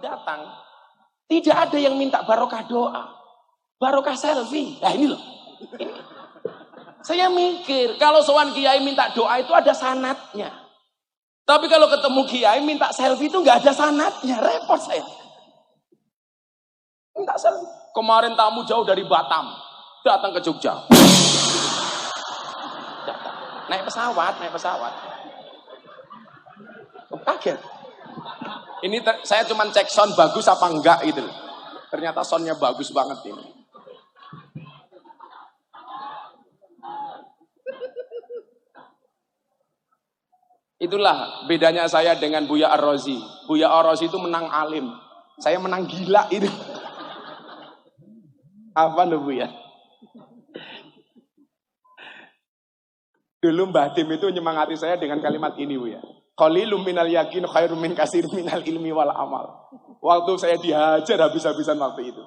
datang, tidak ada yang minta barokah doa, barokah selfie. Nah ini loh. Ini. Saya mikir, kalau sowan kiai minta doa itu ada sanatnya. Tapi kalau ketemu kiai minta selfie itu nggak ada sanatnya, repot saya. Minta selfie. Kemarin tamu jauh dari Batam, datang ke Jogja. Datang. Naik pesawat. Kaget. Ini saya cuma cek sound bagus apa enggak gitu. Ternyata soundnya bagus banget ini. Itulah bedanya saya dengan Buya Ar-Razi. Buya Ar-Razi itu menang alim. Saya menang gila itu. Apa loh Buya? Dulu Mbah Dim itu menyemangati saya dengan kalimat ini Buya. Qalilum minal yakin khairum min katsir minal ilmi wal amal. Waktu saya dihajar habis-habisan waktu itu.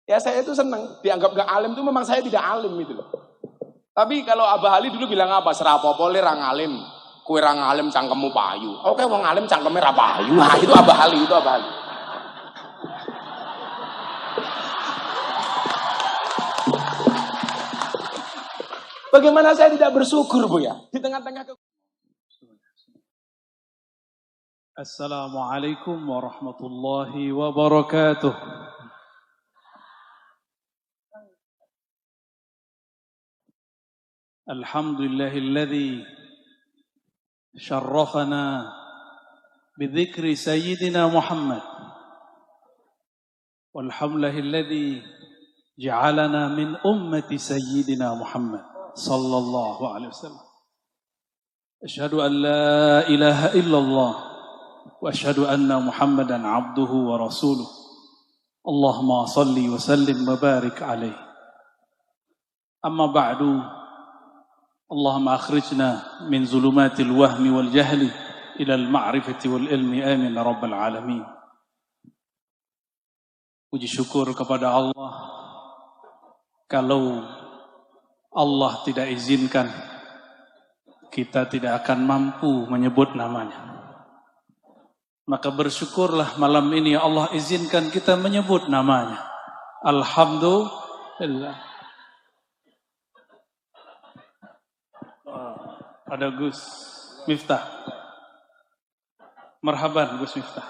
Ya saya itu senang. Dianggap gak alim itu memang saya tidak alim itu loh. Tapi kalau Abah Ali dulu bilang apa? Serapopo le ra ngalim. Kue ra ngalim cangkemmu payu. Oke wong alim cangkemnya ra payu. Nah itu Abah Ali, itu Abah Ali. Bagaimana saya tidak bersyukur Bu ya? Di tengah-tengah Assalamualaikum warahmatullahi wabarakatuh. Alhamdulillahilladzi syarrafana bidzikri sayyidina Muhammad. Walhamdulillahilladzi ja'alana min ummati sayyidina Muhammad sallallahu alaihi wasallam. Asyhadu an la ilaha illallah wa asyhadu anna Muhammadan abduhu wa rasuluh. Allahumma salli wa sallim wa barik alaihi. Amma ba'du. Allahumma akhrijna min zulumatil wahmi wal jahli ila al ma'rifati wal ilmi amin ya rabbal alamin. Puji syukur kepada Allah. Kalau Allah tidak izinkan, kita tidak akan mampu menyebut namanya. Maka bersyukurlah malam ini Allah izinkan kita menyebut namanya. Alhamdulillah. Ada Gus Miftah. Marhaban Gus Miftah.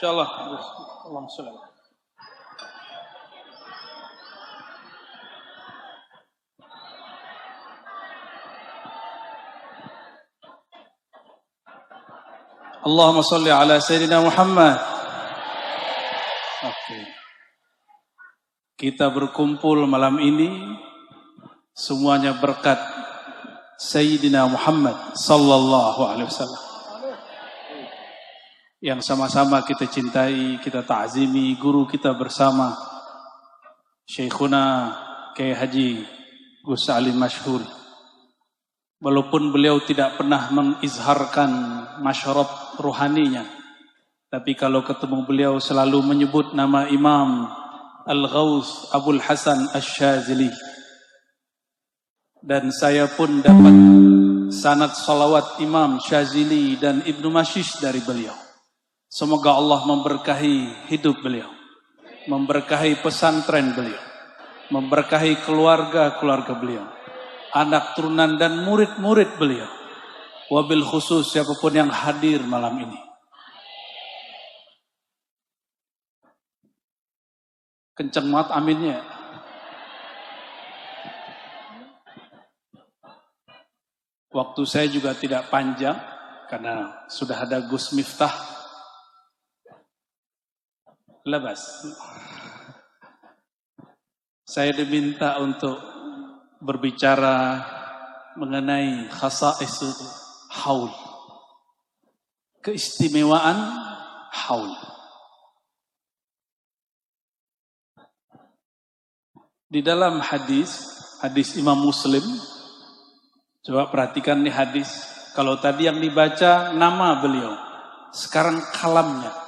InsyaAllah. Allahumma sholli. Allahumma sholli ala Sayyidina Muhammad. Oke. Kita berkumpul malam ini semuanya berkat Sayyidina Muhammad sallallahu alaihi wasallam. Yang sama-sama kita cintai, kita ta'zimi guru kita bersama Syekhuna Kiai Haji Gus Alim Masyhur. Walaupun beliau tidak pernah mengizharkan masyarakat ruhaninya, tapi kalau ketemu beliau selalu menyebut nama Imam Al-Ghaus Abul Hasan Asy-Syadzili. Dan saya pun dapat sanad salawat Imam Syadzili dan Ibnu Mashish dari beliau. Semoga Allah memberkahi hidup beliau, memberkahi pesantren beliau, memberkahi keluarga-keluarga beliau, anak turunan dan murid-murid beliau. Wabil khusus siapapun yang hadir malam ini. Kenceng banget aminnya. Waktu saya juga tidak panjang karena sudah ada Gus Miftah. Labas. Saya diminta untuk berbicara mengenai khasaisul haul. Keistimewaan haul. Di dalam hadis Imam Muslim, coba perhatikan nih hadis. Kalau tadi yang dibaca nama beliau, sekarang kalamnya.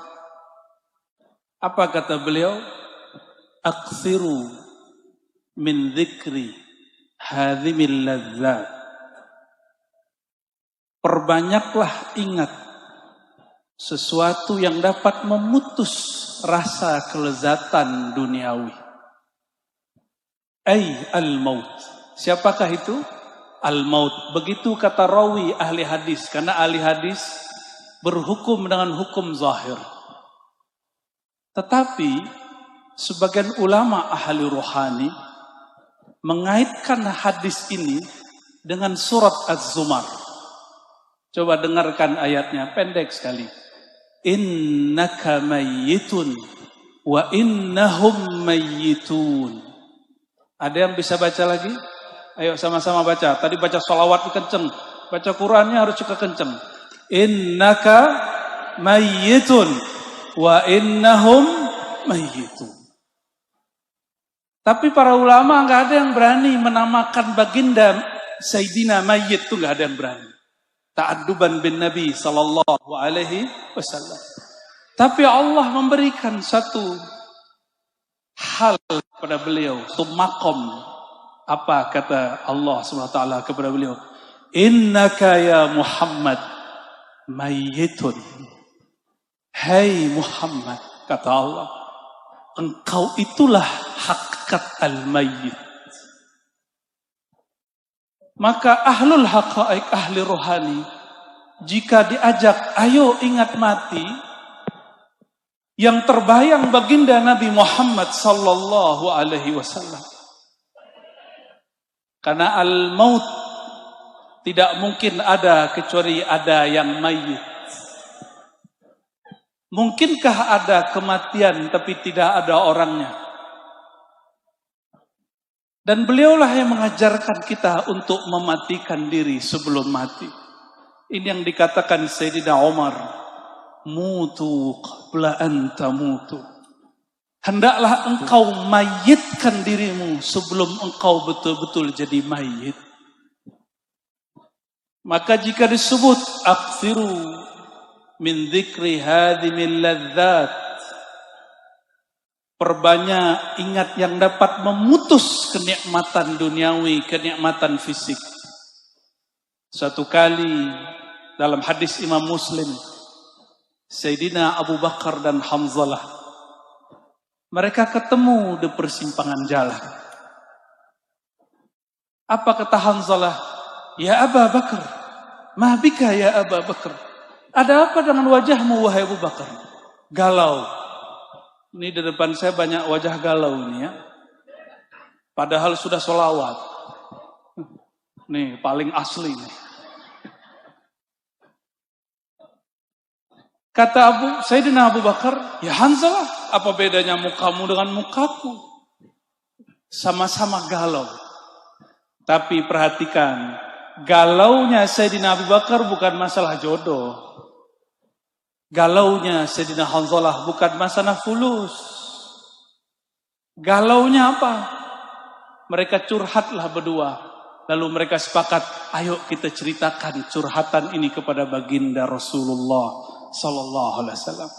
Apa kata beliau? Aksiru min dzikri hadhimil ladzat. Perbanyaklah ingat sesuatu yang dapat memutus rasa kelezatan duniawi. Al-maut. Siapakah itu? Al-maut. Begitu kata rawi ahli hadis. Karena ahli hadis berhukum dengan hukum zahir. Tetapi sebagian ulama ahli rohani mengaitkan hadis ini dengan surat Az-Zumar. Coba dengarkan ayatnya, pendek sekali. Innaka mayyitun wa innahum mayyitun. Ada yang bisa baca lagi? Ayo sama-sama baca. Tadi baca sholawat kenceng, baca Qurannya harus juga kenceng. Innaka mayyitun wa innahum mayyitun. Tapi para ulama nggak ada yang berani menamakan baginda Sayyidina Mayyit, itu nggak ada yang berani. Ta'adduban bin Nabi sallallahu alaihi wasallam. Tapi Allah memberikan satu hal kepada beliau, satu makom. Apa kata Allah Subhanahu wa taala kepada beliau? Innaka ya Muhammad mayyitun. Hai Muhammad, kata Allah, engkau itulah hakikat al-mayyit. Maka ahlul haqa'iq, ahli rohani, jika diajak, ayo ingat mati, yang terbayang baginda Nabi Muhammad sallallahu alaihi wasallam. Karena al-maut tidak mungkin ada kecuali ada yang mayyit. Mungkinkah ada kematian tapi tidak ada orangnya? Dan beliaulah yang mengajarkan kita untuk mematikan diri sebelum mati. Ini yang dikatakan Sayyidina Umar. Mutu qabla an tamutu. Hendaklah engkau mayitkan dirimu sebelum engkau betul-betul jadi mayit. Maka jika disebut akthiru min dzikri hadhimil ladzat, perbanyak ingat yang dapat memutus kenikmatan duniawi, kenikmatan fisik. Suatu kali dalam hadis Imam Muslim, Sayyidina Abu Bakar dan Hamzalah, mereka ketemu di persimpangan jalan. Apa kata Hamzalah? Ya Abu Bakar, ma bika ya Abu Bakar? Ada apa dengan wajahmu wahai Abu Bakar? Galau. Ini di depan saya banyak wajah galau ini ya. Padahal sudah sholawat. Nih paling asli nih. Kata Sayyidina Abu Bakar, ya Hanzalah, apa bedanya mukamu dengan mukaku? Sama-sama galau. Tapi perhatikan, galaunya Sayyidina Abu Bakar bukan masalah jodoh. Galaunya Sayyidina Hanzalah bukan masalah fulus. Galaunya apa? Mereka curhatlah berdua. Lalu mereka sepakat, ayo kita ceritakan curhatan ini kepada baginda Rasulullah sallallahu alaihi wasallam.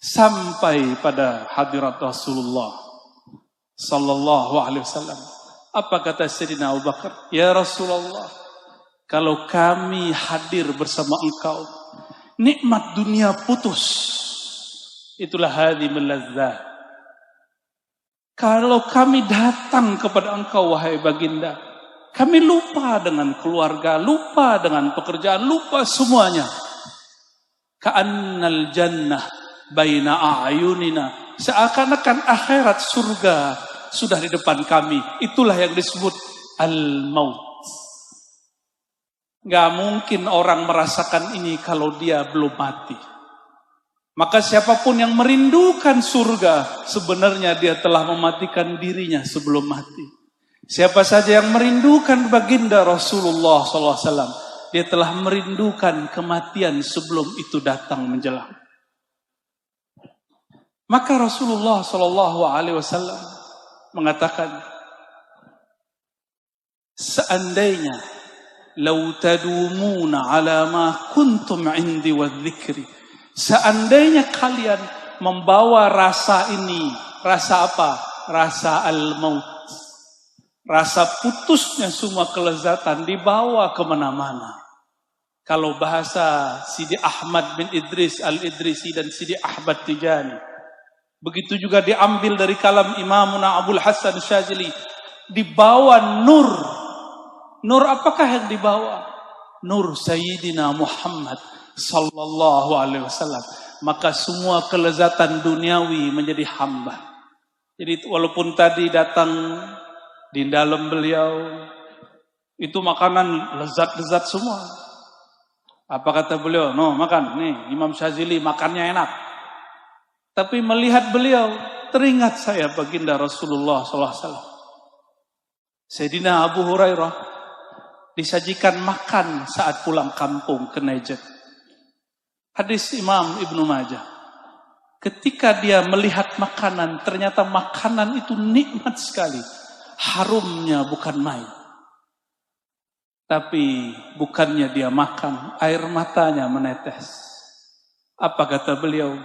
Sampai pada hadirat Rasulullah sallallahu alaihi wasallam. Apa kata Sayyidina Abu Bakar? Ya Rasulullah, kalau kami hadir bersama engkau, nikmat dunia putus. Itulah hadhimul ladzat. Kalau kami datang kepada engkau wahai baginda, kami lupa dengan keluarga, lupa dengan pekerjaan, lupa semuanya. Ka'annal jannah baina a'yunina. Seakan-akan akhirat surga sudah di depan kami. Itulah yang disebut al-maut. Gak mungkin orang merasakan ini kalau dia belum mati. Maka siapapun yang merindukan surga, sebenarnya dia telah mematikan dirinya sebelum mati. Siapa saja yang merindukan baginda Rasulullah SAW, dia telah merindukan kematian sebelum itu datang menjelang. Maka Rasulullah SAW mengatakan, seandainya lau tadumuna ala ma kuntum indi wa dzikri, seandainya kalian membawa rasa ini. Rasa apa? Rasa al-maut. Rasa putusnya semua kelezatan dibawa kemana-mana. Kalau bahasa Sidi Ahmad bin Idris al-Idrisi dan Sidi Ahmad Tijani. Begitu juga diambil dari kalam Imamuna Abul Hasan Syazili. Dibawa nur. Nur apakah yang dibawa? Nur Sayyidina Muhammad sallallahu alaihi wasallam. Maka semua kelezatan duniawi menjadi hamba. Jadi walaupun tadi datang di dalam beliau itu makanan lezat-lezat semua. Apa kata beliau? No, makan. Nih, Imam Syazili makannya enak. Tapi melihat beliau, teringat saya baginda Rasulullah SAW. Sayyidina Abu Hurairah disajikan makan saat pulang kampung ke Najd. Hadis Imam Ibnu Majah. Ketika dia melihat makanan, ternyata makanan itu nikmat sekali. Harumnya bukan main. Tapi bukannya dia makan, air matanya menetes. Apa kata beliau?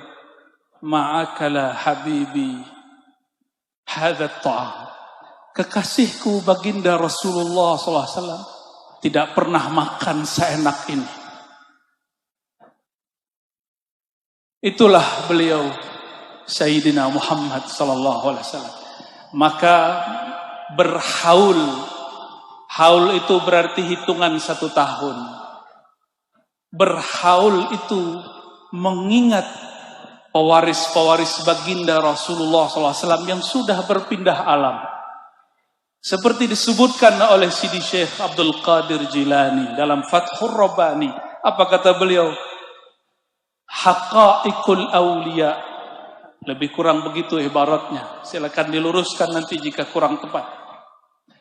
Ma'akala habibi hadat ta'am. Kekasihku baginda Rasulullah SAW tidak pernah makan seenak ini. Itulah beliau Sayyidina Muhammad SAW. Maka berhaul. Haul itu berarti hitungan 1 tahun. Berhaul itu mengingat pewaris-pewaris baginda Rasulullah SAW yang sudah berpindah alam. Seperti disebutkan oleh Sidi Syekh Abdul Qadir Jilani dalam Fathur Rabbani. Apa kata beliau? Haqa'iqul awliya. Lebih kurang begitu ibaratnya. Silakan diluruskan nanti jika kurang tepat.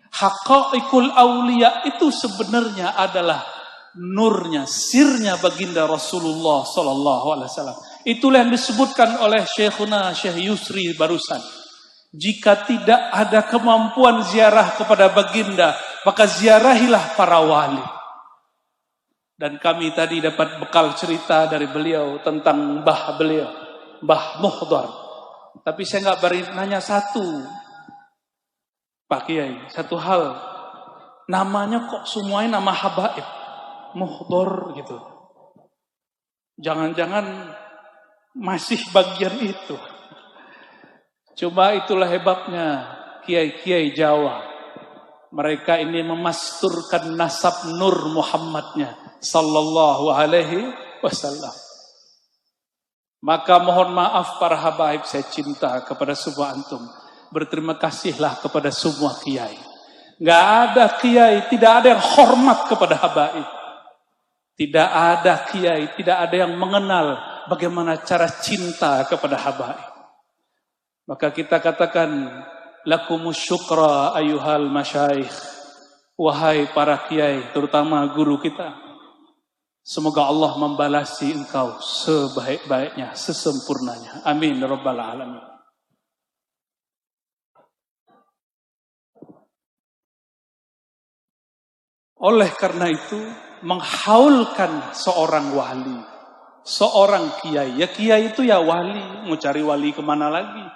Haqa'iqul awliya itu sebenarnya adalah nurnya, sirnya baginda Rasulullah SAW. Itulah yang disebutkan oleh Syekhuna Syekh Yusri barusan. Jika tidak ada kemampuan ziarah kepada baginda, maka ziarahilah para wali. Dan kami tadi dapat bekal cerita dari beliau tentang mbah beliau, Mbah Muhdar. Tapi saya nggak beri nanya satu, Pak Kiai, satu hal. Namanya kok semuanya nama habaib, Muhdar gitu. Jangan-jangan masih bagian itu. Cuma itulah hebatnya kiai-kiai Jawa. Mereka ini memasturkan nasab nur Muhammadnya sallallahu alaihi wasallam. Maka mohon maaf para habaib, saya cinta kepada semua antum. Berterima kasihlah kepada semua kiai. Enggak ada kiai, tidak ada yang hormat kepada habaib. Tidak ada kiai, tidak ada yang mengenal bagaimana cara cinta kepada habaib. Maka kita katakan, lakumus syukra ayuhal masyaikh. Wahai para kiai, terutama guru kita. Semoga Allah membalasi engkau sebaik-baiknya, sesempurnanya. Amin. Rabbal alamin. Oleh karena itu, menghaulkan seorang wali, seorang kiai. Ya kiai itu ya wali, mau cari wali kemana lagi?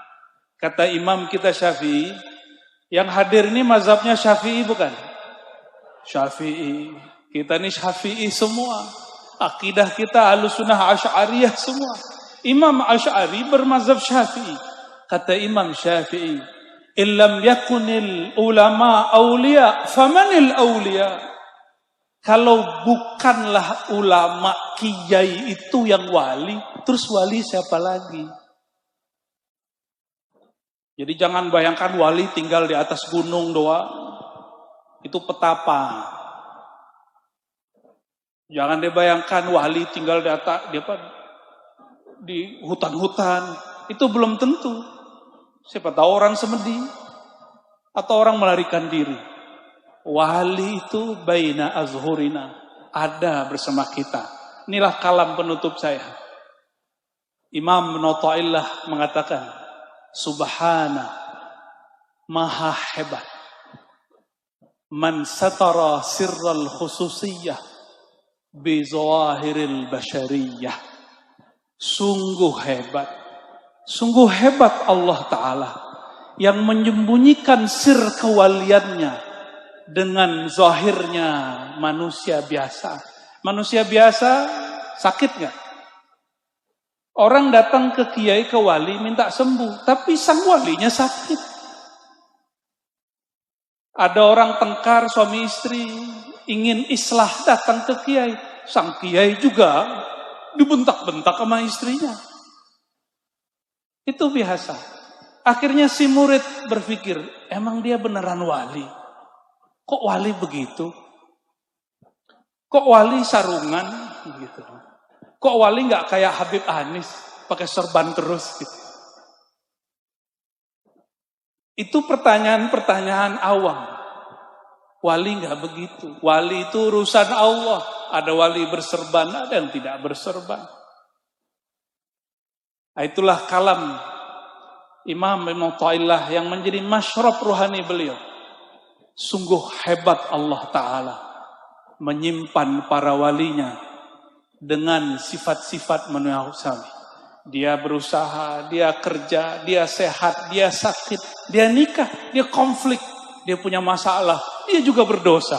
Kata imam kita Syafi'i, yang hadir ini mazhabnya Syafi'i bukan? Syafi'i. Kita ini Syafi'i semua. Akidah kita Ahlussunnah Asy'ariyah semua. Imam Asy'ari bermazhab Syafi'i. Kata Imam Syafi'i, illam yakunil ulama awliya, famanil awliya? Kalau bukanlah ulama kiai itu yang wali, terus wali siapa lagi? Jadi jangan bayangkan wali tinggal di atas gunung doang. Itu petapa. Jangan dibayangkan wali tinggal di atas di hutan-hutan. Itu belum tentu. Siapa tahu orang semedi atau orang melarikan diri. Wali itu baina azhurina, ada bersama kita. Inilah kalam penutup saya. Imam Ibnu Athaillah mengatakan, Subhana, maha hebat. Man satara sirral khususiyah bi zawahiril bashariyah. Sungguh hebat Sungguh hebat Allah Ta'ala yang menyembunyikan sir kewaliannya dengan zahirnya manusia biasa. Manusia biasa sakit nggak? Orang datang ke kiai, ke wali minta sembuh, tapi sang walinya sakit. Ada orang tengkar suami istri ingin islah datang ke kiai, sang kiai juga dibentak-bentak sama istrinya. Itu biasa. Akhirnya si murid berpikir, emang dia beneran wali? Kok wali begitu? Kok wali sarungan? Gitu. Kok wali nggak kayak Habib Anis, pakai serban terus? Gitu. Itu pertanyaan-pertanyaan awam. Wali nggak begitu. Wali itu urusan Allah. Ada wali berserban, ada yang tidak berserban. Nah, itulah kalam Imam Ibn Ta'ilah yang menjadi masyrab ruhani beliau. Sungguh hebat Allah Ta'ala menyimpan para walinya dengan sifat-sifat manusiawi. Dia berusaha, dia kerja, dia sehat, dia sakit, dia nikah, dia konflik, dia punya masalah, dia juga berdosa.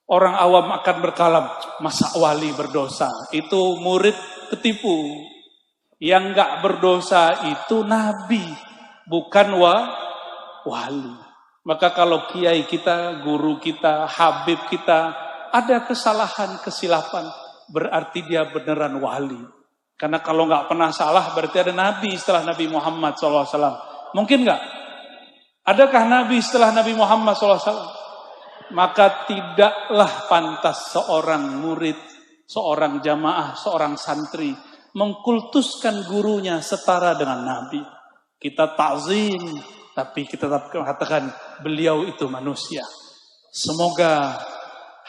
Orang awam akan berkalam, masa wali berdosa? Itu murid ketipu. Yang enggak berdosa itu nabi, bukan wali. Maka kalau kiai kita, guru kita, habib kita ada kesalahan, kesilapan, berarti dia beneran wali. Karena kalau nggak pernah salah berarti ada nabi setelah Nabi Muhammad SAW. Mungkin nggak? Adakah nabi setelah Nabi Muhammad SAW? Maka tidaklah pantas seorang murid, seorang jamaah, seorang santri mengkultuskan gurunya setara dengan nabi. Kita ta'zim, tapi kita tetap katakan beliau itu manusia. Semoga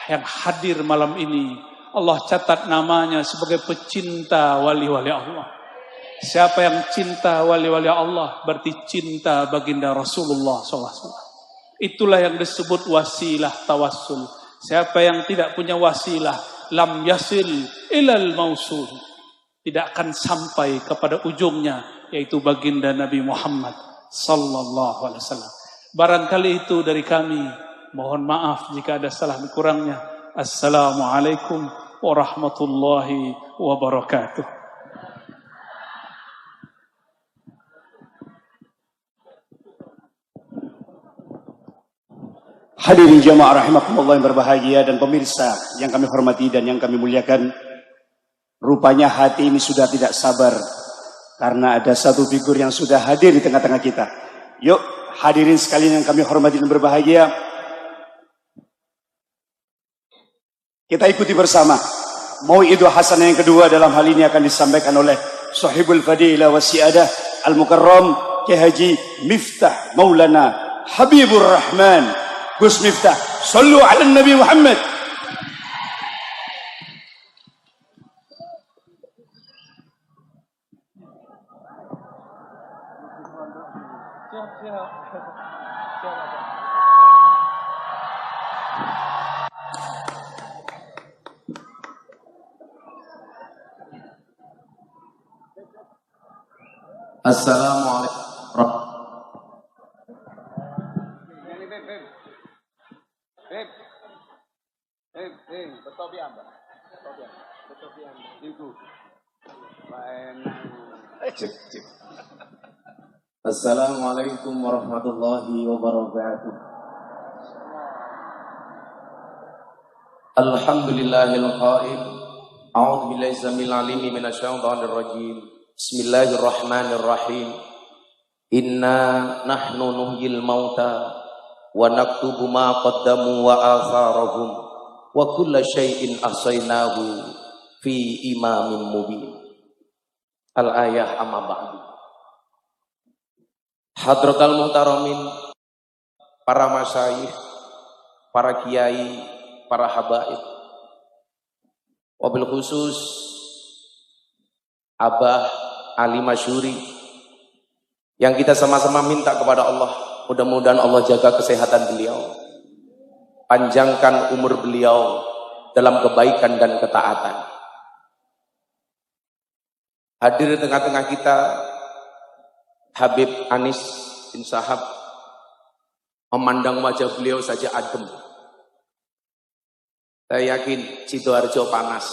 yang hadir malam ini Allah catat namanya sebagai pecinta wali-wali Allah. Siapa yang cinta wali-wali Allah berarti cinta baginda Rasulullah SAW. Itulah yang disebut wasilah tawassul. Siapa yang tidak punya wasilah, lam yasil ilal mausul, tidak akan sampai kepada ujungnya, yaitu baginda Nabi Muhammad sallallahu alaihi wasallam. Barangkali itu dari kami. Mohon maaf jika ada salah kurangnya. Assalamualaikum warahmatullahi wabarakatuh. Hadirin jamaah rahimakumullah yang berbahagia dan pemirsa yang kami hormati dan yang kami muliakan. Rupanya hati ini sudah tidak sabar karena ada satu figur yang sudah hadir di tengah-tengah kita. Yuk hadirin sekalian yang kami hormati dan berbahagia, kita ikuti bersama mau'idul hasanah yang kedua. Dalam hal ini akan disampaikan oleh Sahibul Fadilah wa Siadah Al-Mukarram Kiai Haji Miftah Maulana Habibur Rahman Gus Miftah. Sallu ala Nabi Muhammad. Assalamualaikum. Assalamualaikum warahmatullahi wabarakatuh. Alhamdulillahil qail. A'udzu billahi samil alim minasyaitonir rajim. Bismillahirrahmanirrahim. Inna nahnu nuhyil mauta wa naktubu ma qaddamu wa atharahum wa kulla syai'in ahsaynahu fi imamin mubin. Al-ayah amma ba'du. Hadratal muhtaramin, para masyayikh, para kiai, para habaib, wabil khusus Abah Ali Masyuri, yang kita sama-sama minta kepada Allah, mudah-mudahan Allah jaga kesehatan beliau, panjangkan umur beliau dalam kebaikan dan ketaatan. Hadir di tengah-tengah kita Habib Anis bin Sahab, memandang wajah beliau saja adem. Saya yakin Sidoarjo panas.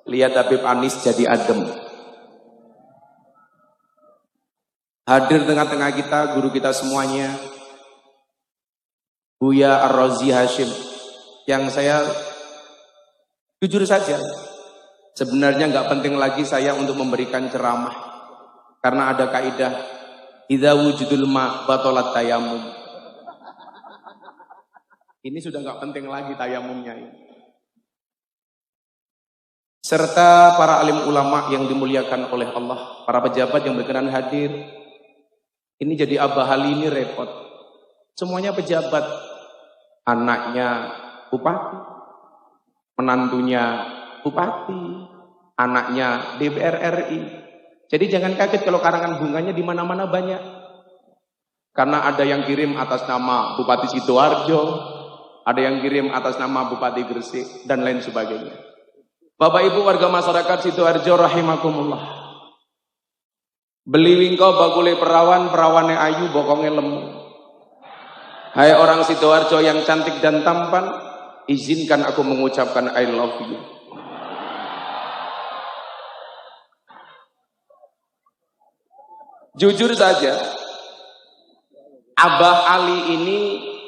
Lihat Habib Anis jadi adem. Hadir tengah-tengah kita, guru kita semuanya, Buya Ar-Razi Hashim, yang saya jujur saja, sebenarnya nggak penting lagi saya untuk memberikan ceramah, karena ada kaidah idza wujudul ma batalat tayamum. Ini sudah nggak penting lagi tayamumnya ini. Serta para alim ulama yang dimuliakan oleh Allah, para pejabat yang berkenan hadir. Ini jadi Abah Ali ini repot. Semuanya pejabat, anaknya bupati, menantunya bupati, anaknya DPR RI. Jadi jangan kaget kalau karangan bunganya di mana-mana banyak. Karena ada yang kirim atas nama Bupati Sidoarjo, ada yang kirim atas nama Bupati Gresik, dan lain sebagainya. Bapak Ibu warga masyarakat Sidoarjo rahimakumullah. Beli wingko bakule perawan, perawane ayu, bokonge lemu. Hai orang Sidoarjo yang cantik dan tampan, izinkan aku mengucapkan I love you. Jujur saja, Abah Ali ini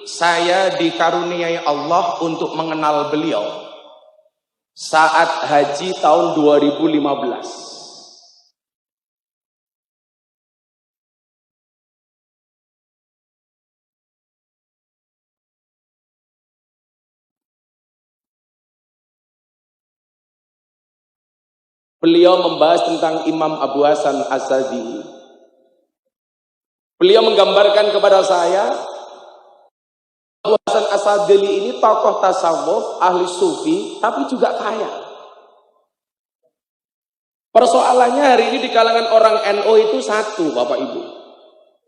saya dikaruniai Allah untuk mengenal beliau saat haji tahun 2015. Beliau membahas tentang Imam Abu Hasan As-Sadzili. Beliau menggambarkan kepada saya, Abu Hasan As-Sadzili ini tokoh tasawuf, ahli sufi, tapi juga kaya. Persoalannya hari ini di kalangan orang NU itu satu, Bapak Ibu.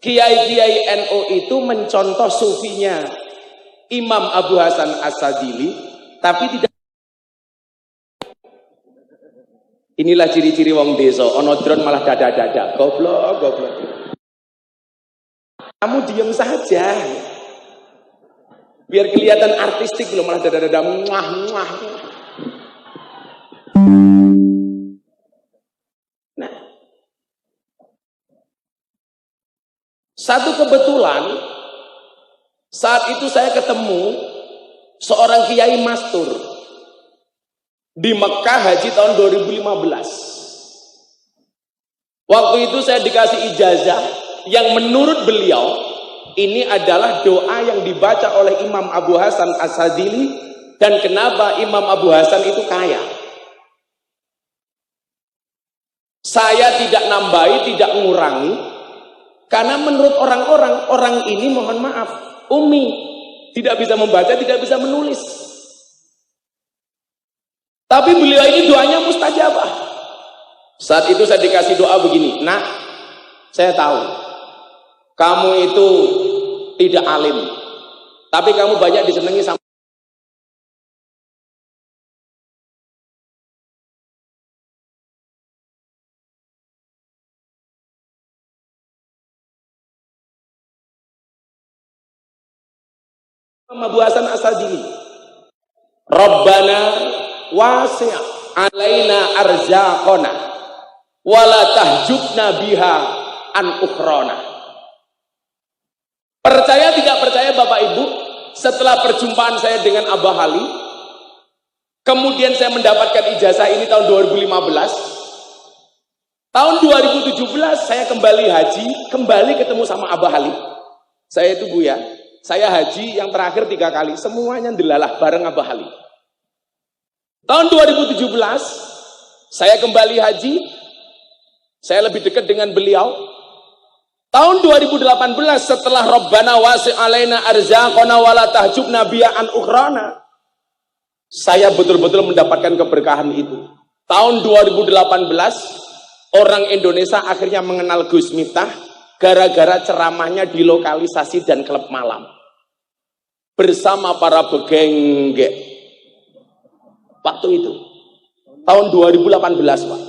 Kiai-kiai NU itu mencontoh sufinya Imam Abu Hasan As-Sadzili, tapi tidak. Inilah ciri-ciri wong desa, ono drone malah dada-dada, goblok, goblok. Kamu diam saja. Biar kelihatan artistik loh, malah dada-dada muah muah. Nah, satu kebetulan saat itu saya ketemu seorang kiai mastur di Mekah haji tahun 2015. Waktu itu saya dikasih ijazah yang menurut beliau ini adalah doa yang dibaca oleh Imam Abu Hasan As-Sadzili, dan kenapa Imam Abu Hasan itu kaya. Saya tidak nambahi, tidak mengurangi, karena menurut orang-orang, orang ini mohon maaf, ummi, tidak bisa membaca, tidak bisa menulis. Tapi beliau ini doanya mustajabah. Saat itu saya dikasih doa begini, nak, saya tahu kamu itu tidak alim, tapi kamu banyak disenangi sama Abu Hasan As-Sadzili. Rabbana wasi' alaina arzaqona wala tahjubna biha an ukhrona. Percaya tidak percaya Bapak Ibu, setelah perjumpaan saya dengan Abah Ali, kemudian saya mendapatkan ijazah ini tahun 2015. Tahun 2017 saya kembali haji, kembali ketemu sama Abah Ali. Saya itu Buya, saya haji yang terakhir 3 kali, semuanya delalah bareng Abah Ali. Tahun 2017 saya kembali haji, saya lebih dekat dengan beliau. Tahun 2018 setelah Rabbana wasi' alaina arzaqona wala tahjubna biha an ukhrana, saya betul-betul mendapatkan keberkahan itu. Tahun 2018 orang Indonesia akhirnya mengenal Gus Miftah gara-gara ceramahnya di lokalisasi dan klub malam bersama para begenggek. Waktu itu tahun 2018, Pak.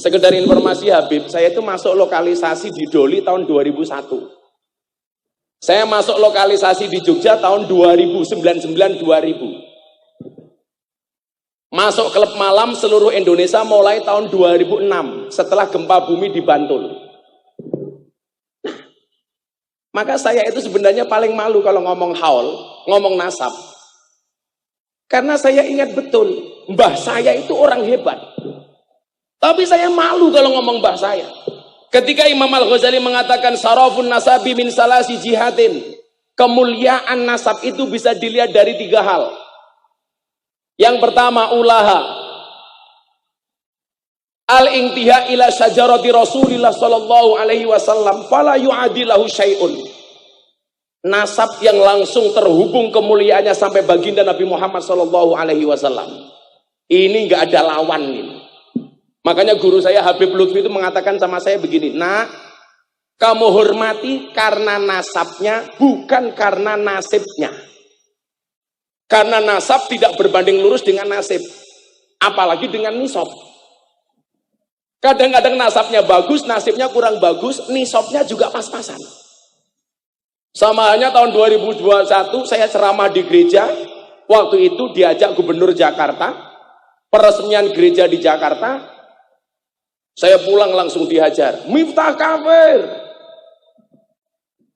Sekedar informasi Habib, saya itu masuk lokalisasi di Doli tahun 2001. Saya masuk lokalisasi di Jogja tahun 2000. Masuk klub malam seluruh Indonesia mulai tahun 2006 setelah gempa bumi di Bantul. Maka saya itu sebenarnya paling malu kalau ngomong haul, ngomong nasab. Karena saya ingat betul, mbah saya itu orang hebat. Tapi saya malu kalau ngomong mbah saya. Ketika Imam Al-Ghazali mengatakan sarafun nasabi min salasi jihadin, kemuliaan nasab itu bisa dilihat dari 3 hal. Yang pertama, ulaha al-intiha ila syajarati Rasulillah sallallahu alaihi wasallam fala yu'adilahu syai'un. Nasab yang langsung terhubung kemuliaannya sampai baginda Nabi Muhammad sallallahu alaihi wasallam. Ini enggak ada lawan ini. Makanya guru saya Habib Lutfi itu mengatakan sama saya begini, nak, kamu hormati karena nasabnya, bukan karena nasibnya. Karena nasab tidak berbanding lurus dengan nasib, apalagi dengan nisab. Kadang-kadang nasabnya bagus, nasibnya kurang bagus, nisabnya juga pas-pasan. Sama halnya tahun 2021 saya ceramah di gereja, waktu itu diajak Gubernur Jakarta, peresmian gereja di Jakarta. Saya pulang langsung dihajar, Miftah kafir.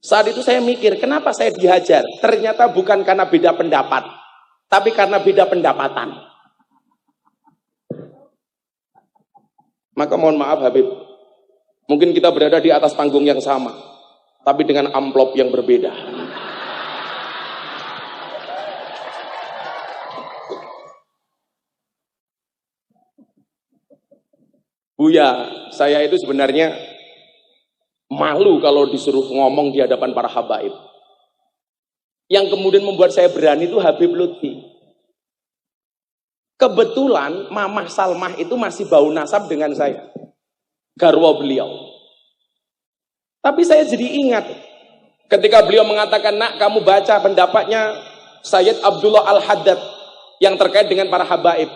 Saat itu saya mikir, kenapa saya dihajar? Ternyata bukan karena beda pendapat, tapi karena beda pendapatan. Maka mohon maaf Habib, mungkin kita berada di atas panggung yang sama, tapi dengan amplop yang berbeda. Buya, saya itu sebenarnya malu kalau disuruh ngomong di hadapan para habaib. Yang kemudian membuat saya berani itu Habib Lutfi. Kebetulan Mamah Salmah itu masih bau nasab dengan saya, garwa beliau. Tapi saya jadi ingat ketika beliau mengatakan, nak, kamu baca pendapatnya Sayyid Abdullah Al-Haddad yang terkait dengan para habaib.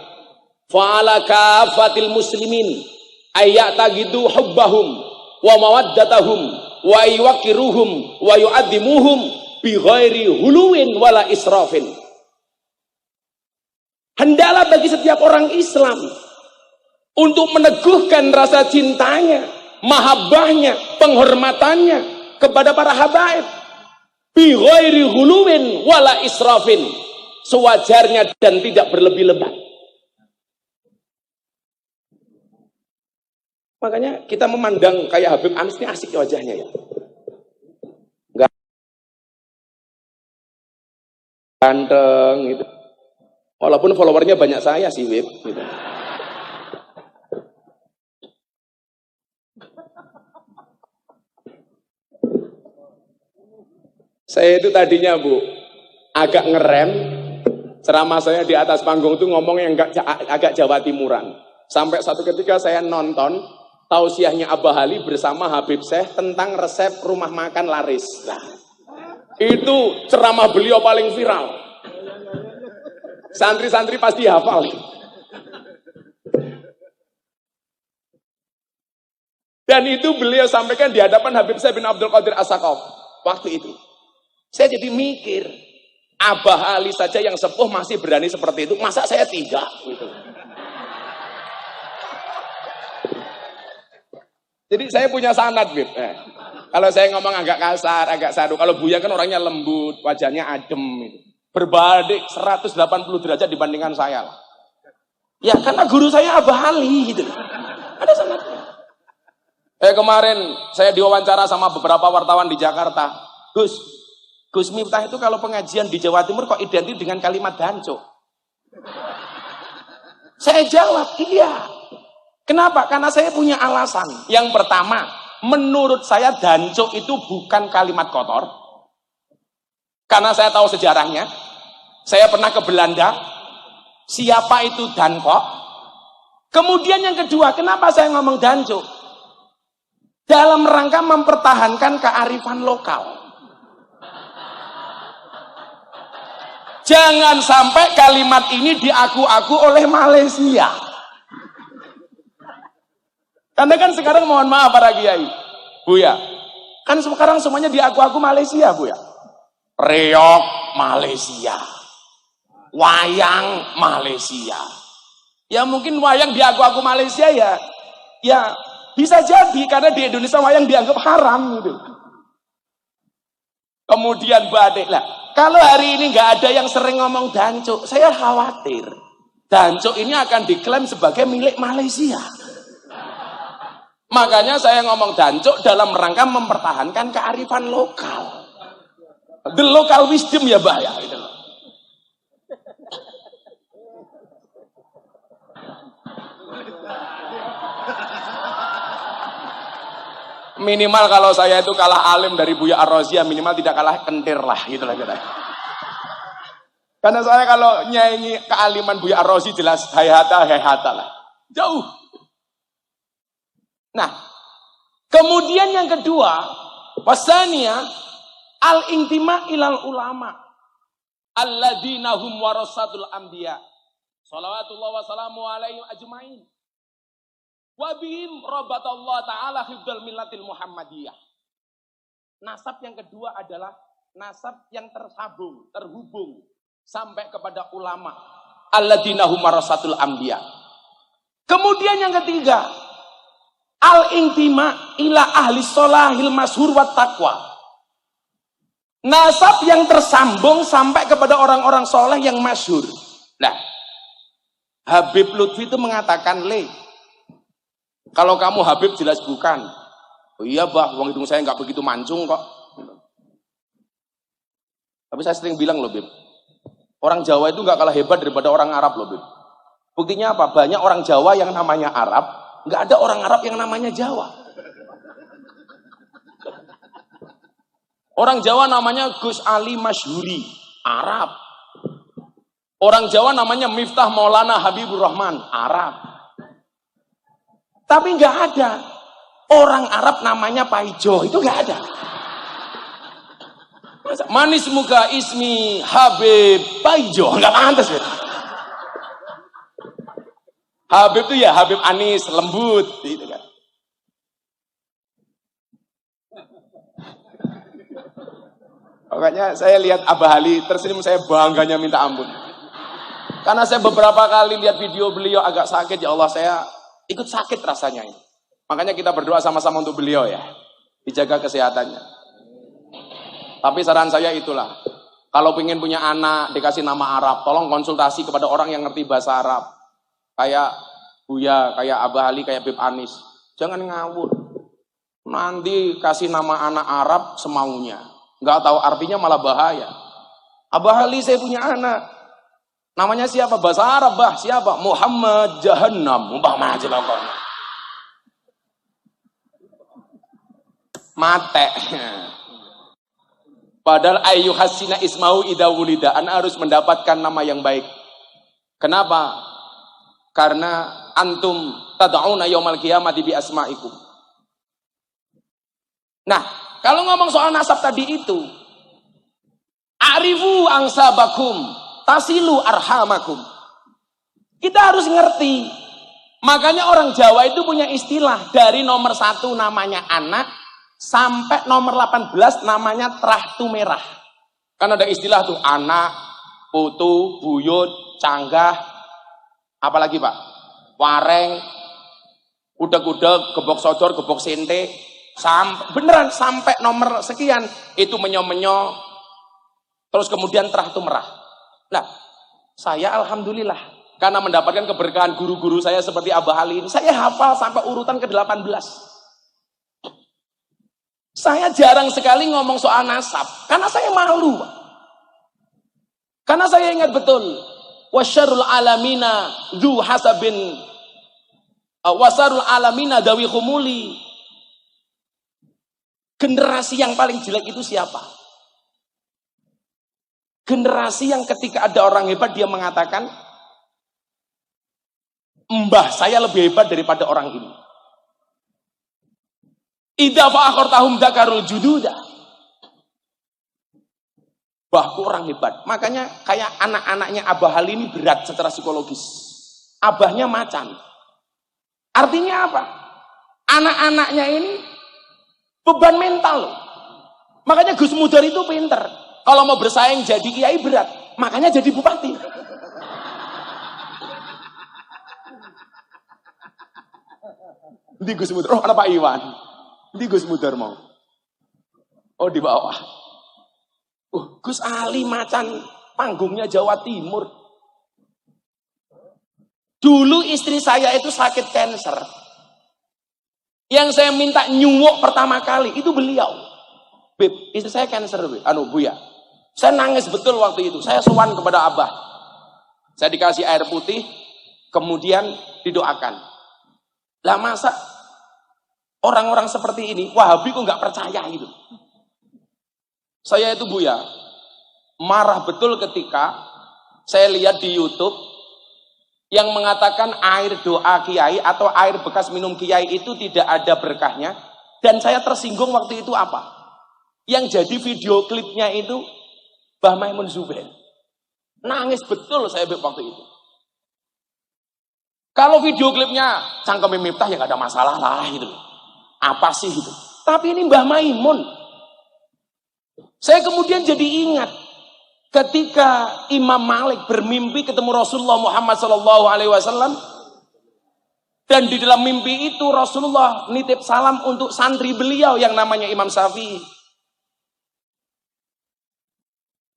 Fa'ala kafatil muslimin ayyatagidu hubbahum wa mawaddatahum wa yuwaqiruhum wa yu'addimuhum bi ghairi huluwin wala israfin. Hendaklah bagi setiap orang Islam untuk meneguhkan rasa cintanya, mahabbahnya, penghormatannya kepada para habaib bi ghairi huluwin wala israfin, sewajarnya dan tidak berlebih-lebihan. Makanya kita memandang kayak Habib Anis ini asik wajahnya ya. Enggak ganteng gitu. Walaupun followernya banyak saya sih, Wib gitu. Saya itu tadinya, Bu, agak ngerem ceramah saya di atas panggung itu ngomong yang agak Jawa Timuran. Sampai satu ketika saya nonton tausiahnya Abah Ali bersama Habib Syekh tentang resep rumah makan laris. Nah, itu ceramah beliau paling viral. Santri-santri pasti hafal. Dan itu beliau sampaikan di hadapan Habib Syekh bin Abdul Qadir As-Sakaf waktu itu. Saya jadi mikir, Abah Ali saja yang sepuh masih berani seperti itu, masa saya tidak? Gitu. Jadi saya punya sanad, Bib. Kalau saya ngomong agak kasar, agak saru. Kalau Buya kan orangnya lembut, wajahnya adem. Berbalik 180 derajat dibandingkan saya. Ya karena guru saya Abah Ali. Gitu. Ada sanadnya. Kemarin saya diwawancara sama beberapa wartawan di Jakarta. Gus Miftah itu kalau pengajian di Jawa Timur kok identik dengan kalimat danco? Saya jawab, iya. Kenapa? Karena saya punya alasan. Yang pertama, menurut saya danco itu bukan kalimat kotor. Karena saya tahu sejarahnya. Saya pernah ke Belanda. Siapa itu danko? Kemudian yang kedua, kenapa saya ngomong danco? Dalam rangka mempertahankan kearifan lokal. Jangan sampai kalimat ini diaku-aku oleh Malaysia. Karena kan sekarang mohon maaf para kiai, Buya, kan sekarang semuanya diaku-aku Malaysia, Buya. Reok Malaysia, wayang Malaysia. Ya mungkin wayang diaku-aku Malaysia ya bisa jadi karena di Indonesia wayang dianggap haram gitu. Kemudian badai lah. Kalau hari ini nggak ada yang sering ngomong dancuk, saya khawatir dancuk ini akan diklaim sebagai milik Malaysia. Makanya saya ngomong dancuk dalam rangka mempertahankan kearifan lokal. The local wisdom ya Mbak ya. Gitu. Minimal kalau saya itu kalah alim dari Buya Ar-Razia, minimal tidak kalah kentir lah gitu lah kita. Karena saya kalau nyanyi kealiman Buya Ar-Razi jelas hayata lah. Jauh. Nah, kemudian yang kedua, wasania al-intima ilal ulama alladzina hum warasatul anbiya. Shalawatullah wa salamu alaihim ajmain. Wa bihim rabatallahu ta'ala hifdzal millatil Muhammadiyah. Nasab yang kedua adalah nasab yang terhubung sampai kepada ulama. Alladzina hum warasatul anbiya. Kemudian yang ketiga, al-intima ila ahli sholahil masyhur wat taqwa. Nasab yang tersambung sampai kepada orang-orang soleh yang masyhur. Nah, Habib Lutfi itu mengatakan, kalau kamu Habib jelas bukan. Oh iya bah, uang hidung saya nggak begitu mancung kok. Tapi saya sering bilang loh Bib, orang Jawa itu nggak kalah hebat daripada orang Arab loh Bib. Buktinya apa? Banyak orang Jawa yang namanya Arab, nggak ada orang Arab yang namanya Jawa. Orang Jawa namanya Gus Ali Masyhuri, Arab. Orang Jawa namanya Miftah Maulana Habibur Rahman, Arab. Tapi nggak ada orang Arab namanya Paijo, itu nggak ada. Manis muka ismi Habib Paijo, nggak pantas ya. Habib itu ya Habib Anis, lembut, gitu kan. Pokoknya saya lihat Abah Ali tersenyum, saya bangganya minta ampun. Karena saya beberapa kali lihat video beliau agak sakit, ya Allah saya ikut sakit rasanya ini. Makanya kita berdoa sama-sama untuk beliau ya. Dijaga kesehatannya. Tapi saran saya itulah. Kalau ingin punya anak dikasih nama Arab, tolong konsultasi kepada orang yang ngerti bahasa Arab. Kayak Buya, kayak Abah Ali, kayak Bib Anis. Jangan ngawur. Nanti kasih nama anak Arab semaunya. Nggak tahu artinya malah bahaya. Abah Ali saya punya anak. Namanya siapa? Bahasa Arab, bah. Siapa? Muhammad Jahannam. Umpama aja loh. Mate. Padahal ayu hasina ismau idza wulida. Anak harus mendapatkan nama yang baik. Kenapa? Karena antum tad'una yaumal qiyamati bi asma'ikum. Nah, kalau ngomong soal nasab tadi itu, arifu angsabakum tasilu arhamakum. Kita harus ngerti. Makanya orang Jawa itu punya istilah dari nomor 1 namanya anak sampai nomor 18 namanya trahtu merah. Kan ada istilah tuh anak, putu, buyut, canggah, apalagi Pak? Wareng, udeg-udeg, gebok sodor, gebok sente, beneran sampai nomor sekian itu menyo-menyo, terus kemudian trahtu merah. Nah, saya alhamdulillah karena mendapatkan keberkahan guru-guru saya seperti Abah Ali ini, saya hafal sampai urutan ke-18. Saya jarang sekali ngomong soal nasab karena saya malu. Karena saya ingat betul, wasyarul alamina dzu hasabin wasarul alamina dawi khumuli. Generasi yang paling jelek itu siapa? Generasi yang ketika ada orang hebat dia mengatakan, mbah saya lebih hebat daripada orang ini. Idza fa'akhartahum dzakarul jududa. Mbahku orang hebat. Makanya kayak anak-anaknya Abah Ali ini berat secara psikologis. Abahnya macan. Artinya apa? Anak-anaknya ini beban mental loh. Makanya Gus Mudar itu pinter. Kalau mau bersaing jadi kiai berat, makanya jadi bupati. Di Gus Mudar, oh ada Pak Iwan. Di Gus Mudar mau. Oh di bawah. Gus Ali macan panggungnya Jawa Timur. Dulu istri saya itu sakit kanker. Yang saya minta nyuwuk pertama kali itu beliau. Beb, istri saya kanker, Buya. Saya nangis betul waktu itu. Saya sowan kepada Abah. Saya dikasih air putih, kemudian didoakan. Lah masa orang-orang seperti ini, Wahabi kok nggak percaya gitu. Saya itu Buya, marah betul ketika saya lihat di YouTube yang mengatakan air doa kiai atau air bekas minum kiai itu tidak ada berkahnya. Dan saya tersinggung waktu itu apa? Yang jadi video klipnya itu Mbah Maimun Zubair. Nangis betul saya waktu itu. Kalau video klipnya Cangkeme Miftah ya gak ada masalah lah gitu. Apa sih gitu. Tapi ini Mbah Maimun. Saya kemudian jadi ingat ketika Imam Malik bermimpi ketemu Rasulullah Muhammad SAW, dan di dalam mimpi itu Rasulullah nitip salam untuk santri beliau yang namanya Imam Syafi'i.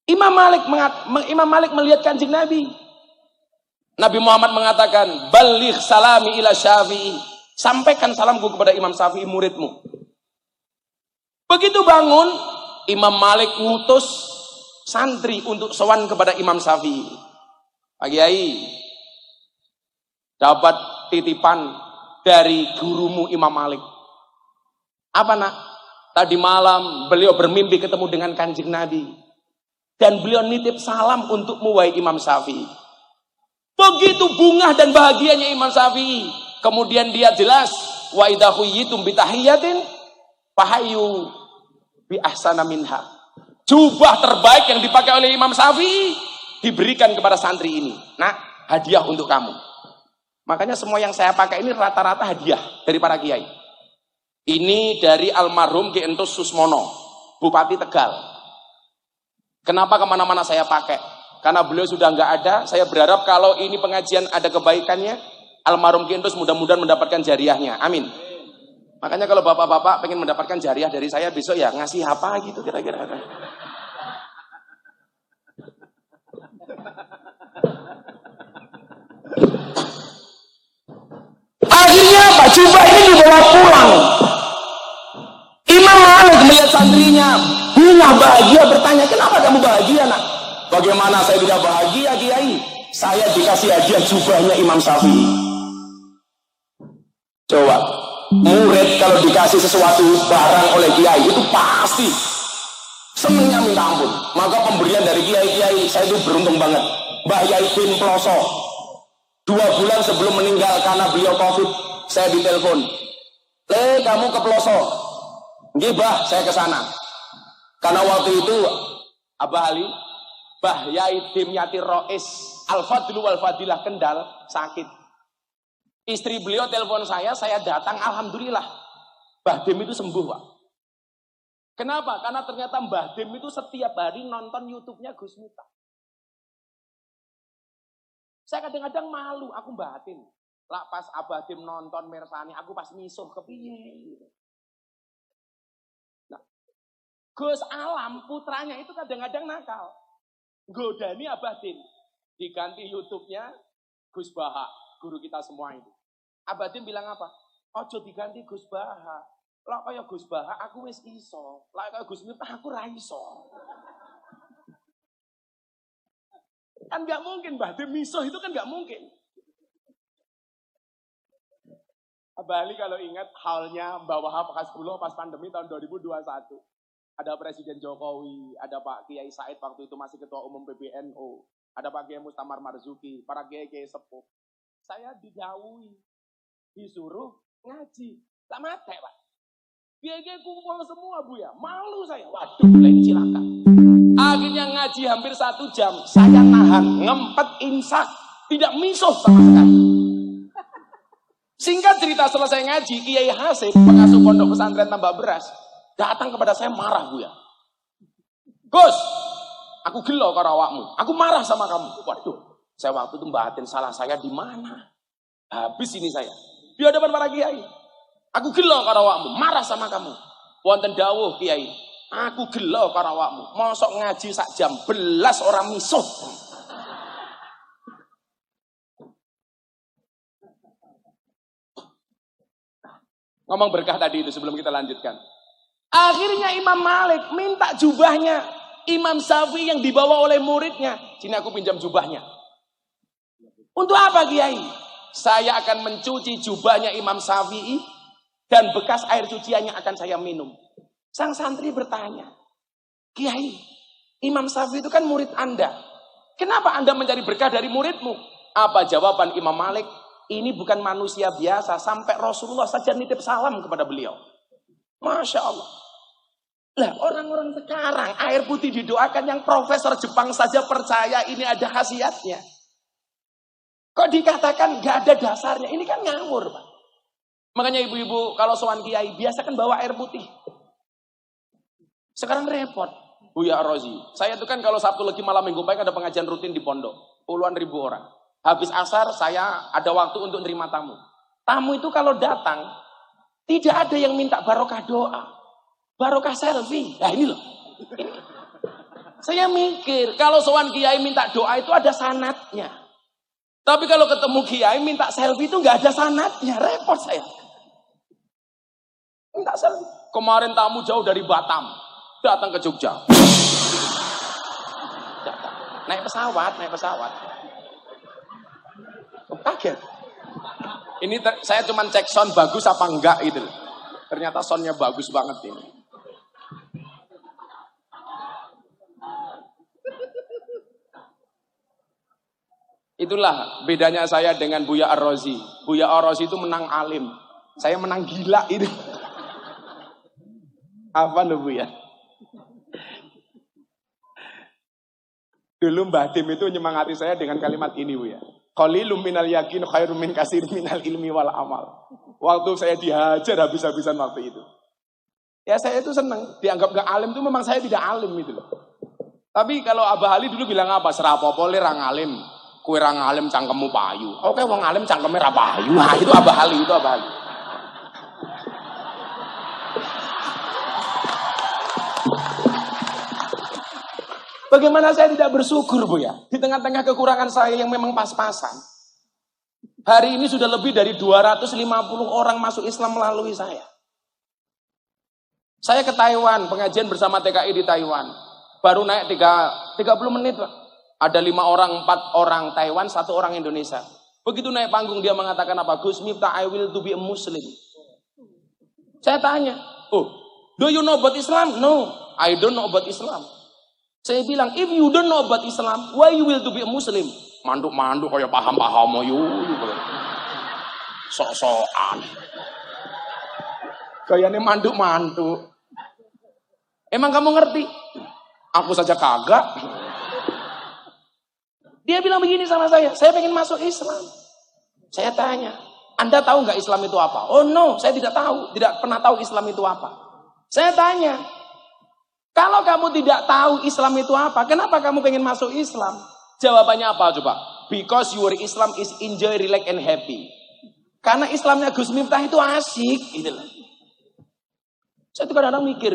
Imam Malik melihat Kanjeng Nabi. Nabi Muhammad mengatakan, "Baligh salami ila Syafi'i." Sampaikan salamku kepada Imam Syafi'i muridmu. Begitu bangun, Imam Malik ngutus santri untuk sowan kepada Imam Syafi'i. Pak Kiai, dapat titipan dari gurumu Imam Malik. Apa nak? Tadi malam beliau bermimpi ketemu dengan Kanjeng Nabi. Dan beliau nitip salam untukmu wahai Imam Syafi'i. Begitu bungah dan bahagianya Imam Syafi'i. Kemudian dia jelas, wa idza huyyitum bi tahiyatin fahayyu bi ahsana minha. Jubah terbaik yang dipakai oleh Imam Syafi'i diberikan kepada santri ini. Nah, hadiah untuk kamu. Makanya semua yang saya pakai ini rata-rata hadiah dari para kiai. Ini dari almarhum Ki Entus Susmono, Bupati Tegal. Kenapa kemana-mana saya pakai? Karena beliau sudah nggak ada. Saya berharap kalau ini pengajian ada kebaikannya, almarhum Ki Entus mudah-mudahan mendapatkan jariahnya. Amin. Makanya kalau bapak-bapak pengen mendapatkan jariah dari saya besok ya ngasih apa gitu kira-kira. Akhirnya Pak Jubah ini dibawa pulang. Imam Malik melihat santrinya bunga bahagia, bertanya, kenapa kamu bahagia nak? Bagaimana saya tidak bahagia Kiai? Saya dikasih hadiah jubahnya Imam Syafi'i. Coba, murid kalau dikasih sesuatu barang oleh Kiai itu pasti senengnya minta ampun. Maka pemberian dari Kiai-Kiai saya itu beruntung banget. Mbah Yai bin Ploso 2 bulan sebelum meninggal karena beliau COVID, saya ditelepon. Kamu ke Ploso? Nggih, Bah, saya ke sana. Karena waktu itu Abah Ali, Mbah Yai Dimyati Rois Al-Fadlu wal Fadilah Kendal sakit. Istri beliau telepon saya datang, alhamdulillah. Mbah Dim itu sembuh, Pak. Kenapa? Karena ternyata Mbah Dim itu setiap hari nonton YouTube-nya Gus Miftah. Saya kadang-kadang malu, aku batin. Lah pas Abah Dim nonton mirsani, aku pas misuh kepiye. Nah, Gus Alam putranya itu kadang-kadang nakal. Godani Abah Dim. Diganti YouTube-nya Gus Baha, guru kita semua itu. Abah Dim bilang apa? Ojo diganti Gus Baha. Lah kaya Gus Baha aku wis iso. Lah kaya Gus Miftah aku ra iso. Kan gak mungkin Mbah Dim misuh itu kan gak mungkin. Abah Ali kalau ingat halnya Mbah Wahab Hasbullah pas pandemi tahun 2021. Ada Presiden Jokowi, ada Pak Kiai Said waktu itu masih Ketua Umum PBNU, ada Pak Kiai Mustamar Marzuki, para kiai-kiai sepuh. Saya dijauhi, disuruh ngaji. Tak mate, Pak. Kiai-kiai kumpul semua, Bu ya. Malu saya. Waduh, lain cilaka. Akhirnya ngaji hampir 1 jam. Saya nahan, ngempet imsak. Tidak misuh sama sekali. Singkat cerita selesai ngaji, Kiai Hasib, pengasuh pondok pesantren Tambak Beras, datang kepada saya marah Buya. Gus, aku gelo karo awakmu, aku marah sama kamu. Waduh, saya waktu itu batin salah saya di mana? Habis ini saya di hadapan para kiai. Aku gelo karo awakmu, marah sama kamu. Wonten dawuh Kiai, aku gelo karo awakmu. Mosok ngaji sak jam belas orang misuh. Ngomong berkah tadi itu sebelum kita lanjutkan. Akhirnya Imam Malik minta jubahnya Imam Syafi'i yang dibawa oleh muridnya. Sini aku pinjam jubahnya. Untuk apa Kiai? Saya akan mencuci jubahnya Imam Syafi'i dan bekas air cuciannya akan saya minum. Sang santri bertanya, Kiai, Imam Syafi'i itu kan murid Anda. Kenapa Anda mencari berkah dari muridmu? Apa jawaban Imam Malik? Ini bukan manusia biasa, sampai Rasulullah saja nitip salam kepada beliau. Masya Allah. Lah orang-orang sekarang air putih didoakan, yang profesor Jepang saja percaya ini ada khasiatnya. Kok dikatakan gak ada dasarnya? Ini kan ngawur, Pak. Makanya ibu-ibu kalau sowan kiai biasakan bawa air putih. Sekarang repot, Buya Rozi. Saya itu kan kalau Sabtu Legi malam Minggu pagi ada pengajian rutin di pondok, puluhan ribu orang. Habis asar saya ada waktu untuk nerima tamu. Tamu itu kalau datang tidak ada yang minta barokah doa, barokah selfie. Nah ini loh. Ini. Saya mikir kalau sowan kiai minta doa itu ada sanatnya. Tapi kalau ketemu kiai minta selfie itu nggak ada sanatnya, repot saya. Minta selfie. Kemarin tamu jauh dari Batam, datang ke Jogja. Datang. Naik pesawat. Kaget. Ini saya cuma cek sound bagus apa enggak itu. Ternyata soundnya bagus banget ini. Itulah bedanya saya dengan Buya Ar-Razi. Buya Ar-Razi itu menang alim. Saya menang gila itu. Apa loh Buya? Dulu Mbah Dim itu menyemangati saya dengan kalimat ini Buya. Qalilum minal yakin khairum min katsir minal ilmi wal amal. Waktu saya dihajar habis-habisan waktu itu. Ya saya itu senang. Dianggap gak alim itu memang saya tidak alim itu loh. Tapi kalau Abah Ali dulu bilang apa? Serapopo le ra ngalim. Kowe ra ngalim cangkemmu payu. Oke wong alim cangkeme ra payu. Nah itu Abah Ali, itu Abah Ali. Bagaimana saya tidak bersyukur Bu ya? Di tengah-tengah kekurangan saya yang memang pas-pasan. Hari ini sudah lebih dari 250 orang masuk Islam melalui saya. Saya ke Taiwan, pengajian bersama TKI di Taiwan. Baru naik 30 menit Pak. Ada 5 orang, 4 orang Taiwan, 1 orang Indonesia. Begitu naik panggung dia mengatakan apa? Gus Miftah, I will to be a Muslim. Saya tanya, oh, do you know about Islam? No, I don't know about Islam. Saya bilang, if you don't know about Islam, why you will to be a Muslim? Manduk-manduk kayak paham-paham sok-sokan. Kayaknya manduk-manduk. Emang kamu ngerti? Aku saja kagak. Dia bilang begini sama saya pengen masuk Islam. Saya tanya, Anda tahu nggak Islam itu apa? Oh no, saya tidak tahu, tidak pernah tahu Islam itu apa. Saya tanya, kalau kamu tidak tahu Islam itu apa, kenapa kamu pengen masuk Islam? Jawabannya apa coba? Because your Islam is enjoy, relax, and happy. Karena Islamnya Gus Miftah itu asik. Gitu loh. Saya tuh kadang-kadang mikir,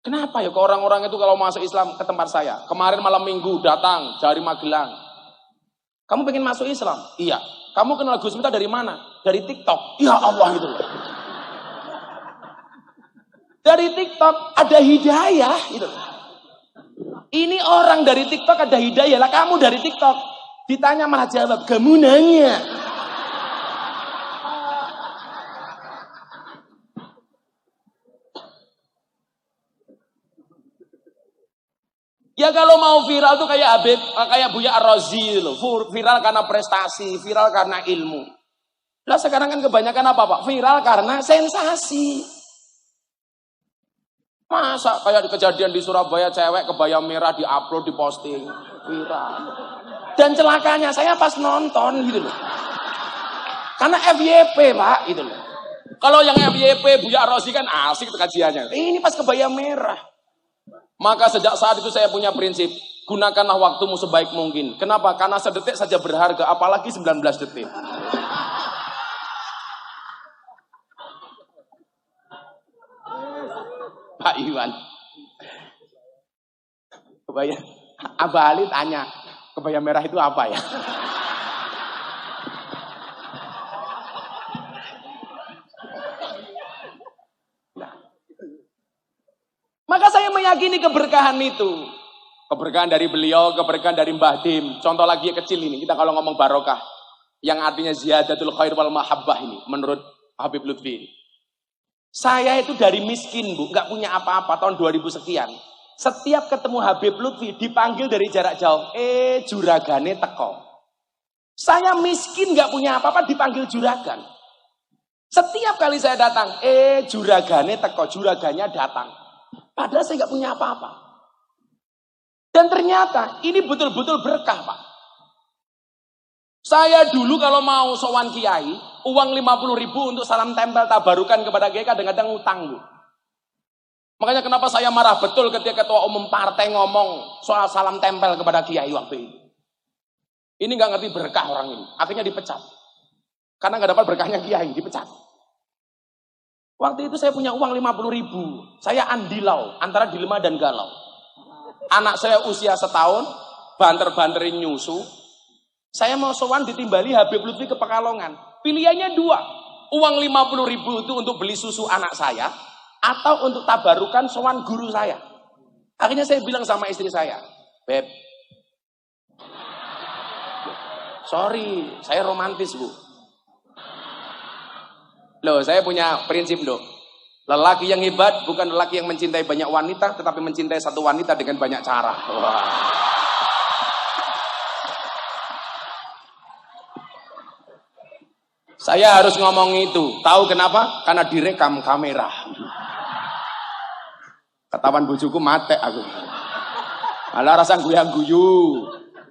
kenapa ya ke orang-orang itu kalau masuk Islam ke tempat saya? Kemarin malam minggu datang dari Magelang. Kamu pengen masuk Islam? Iya. Kamu kenal Gus Miftah dari mana? Dari TikTok. Ya Allah gitu loh. Dari TikTok ada hidayah gitu. Ini orang dari TikTok ada hidayah lah, kamu dari TikTok ditanya malah jawab, kamu nanya. Ya kalau mau viral tuh kayak Buya Ar-Razi loh, viral karena prestasi, viral karena ilmu. Lah sekarang kan kebanyakan apa Pak? Viral karena sensasi. Masa kayak kejadian di Surabaya cewek kebaya merah di-upload, di-posting, viral. Dan celakanya saya pas nonton gitu loh. Karena FYP Pak, itu loh. Kalau yang FYP Buya Rozi kan asik kajiannya. Ini pas kebaya merah. Maka sejak saat itu saya punya prinsip, gunakanlah waktumu sebaik mungkin. Kenapa? Karena sedetik saja berharga, apalagi 19 detik. Pak Iwan. Kebaya. Abah Ali tanya, kebaya merah itu apa ya? Maka saya meyakini keberkahan itu. Keberkahan dari beliau, keberkahan dari Mbah Dim. Contoh lagi yang kecil ini, kita kalau ngomong barokah. Yang artinya ziyadatul khair wal mahabbah ini, menurut Habib Lutfi. Saya itu dari miskin Bu, nggak punya apa-apa, tahun 2000 sekian. Setiap ketemu Habib Lutfi, dipanggil dari jarak jauh. Juragane teko. Saya miskin, nggak punya apa-apa, dipanggil juragan. Setiap kali saya datang, juragane teko, juragannya datang. Padahal saya nggak punya apa-apa. Dan ternyata ini betul-betul berkah Pak. Saya dulu kalau mau sowan kiai, uang 50.000 untuk salam tempel tabarukan kepada kiai kadang-kadang utang Bu. Makanya kenapa saya marah betul ketika ketua umum partai ngomong soal salam tempel kepada kiai waktu itu. Ini nggak ngerti berkah orang ini. Akhirnya dipecat. Karena nggak dapat berkahnya kiai, dipecat. Waktu itu saya punya uang 50.000. Saya andilau, antara dilema dan galau. Anak saya usia setahun, banter-banterin nyusu. Saya mau sowan ditimbali Habib Lutfi ke Pekalongan. Pilihannya dua. Uang 50.000 itu untuk beli susu anak saya, atau untuk tabarukan sowan guru saya. Akhirnya saya bilang sama istri saya, Beb, sorry, saya romantis Bu. Loh, saya punya prinsip loh. Lelaki yang hebat bukan lelaki yang mencintai banyak wanita, tetapi mencintai satu wanita dengan banyak cara. Wah. Saya harus ngomong itu. Tahu kenapa? Karena direkam kamera. Ketahuan bojoku mate aku. Alah rasa guyang-guyu.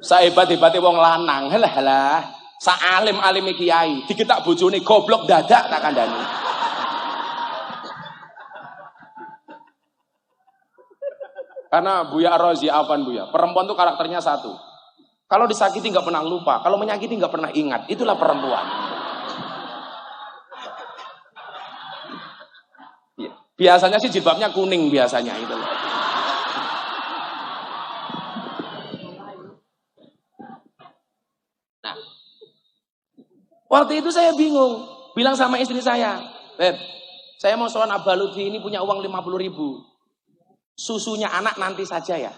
Sahebat-hebate wong lanang. Halah. Sa'alim-alime kiai, diketak bojone goblok dadak tak kandhani. Karena Buya Rozi Afan Buya, perempuan tuh karakternya satu. Kalau disakiti nggak pernah lupa, kalau menyakiti nggak pernah ingat, itulah perempuan. Biasanya sih jilbabnya kuning biasanya itu. Nah, waktu itu saya bingung, bilang sama istri saya, Beb, saya mau sowan Abah Lutfi ini punya uang 50.000. Susunya anak nanti saja ya.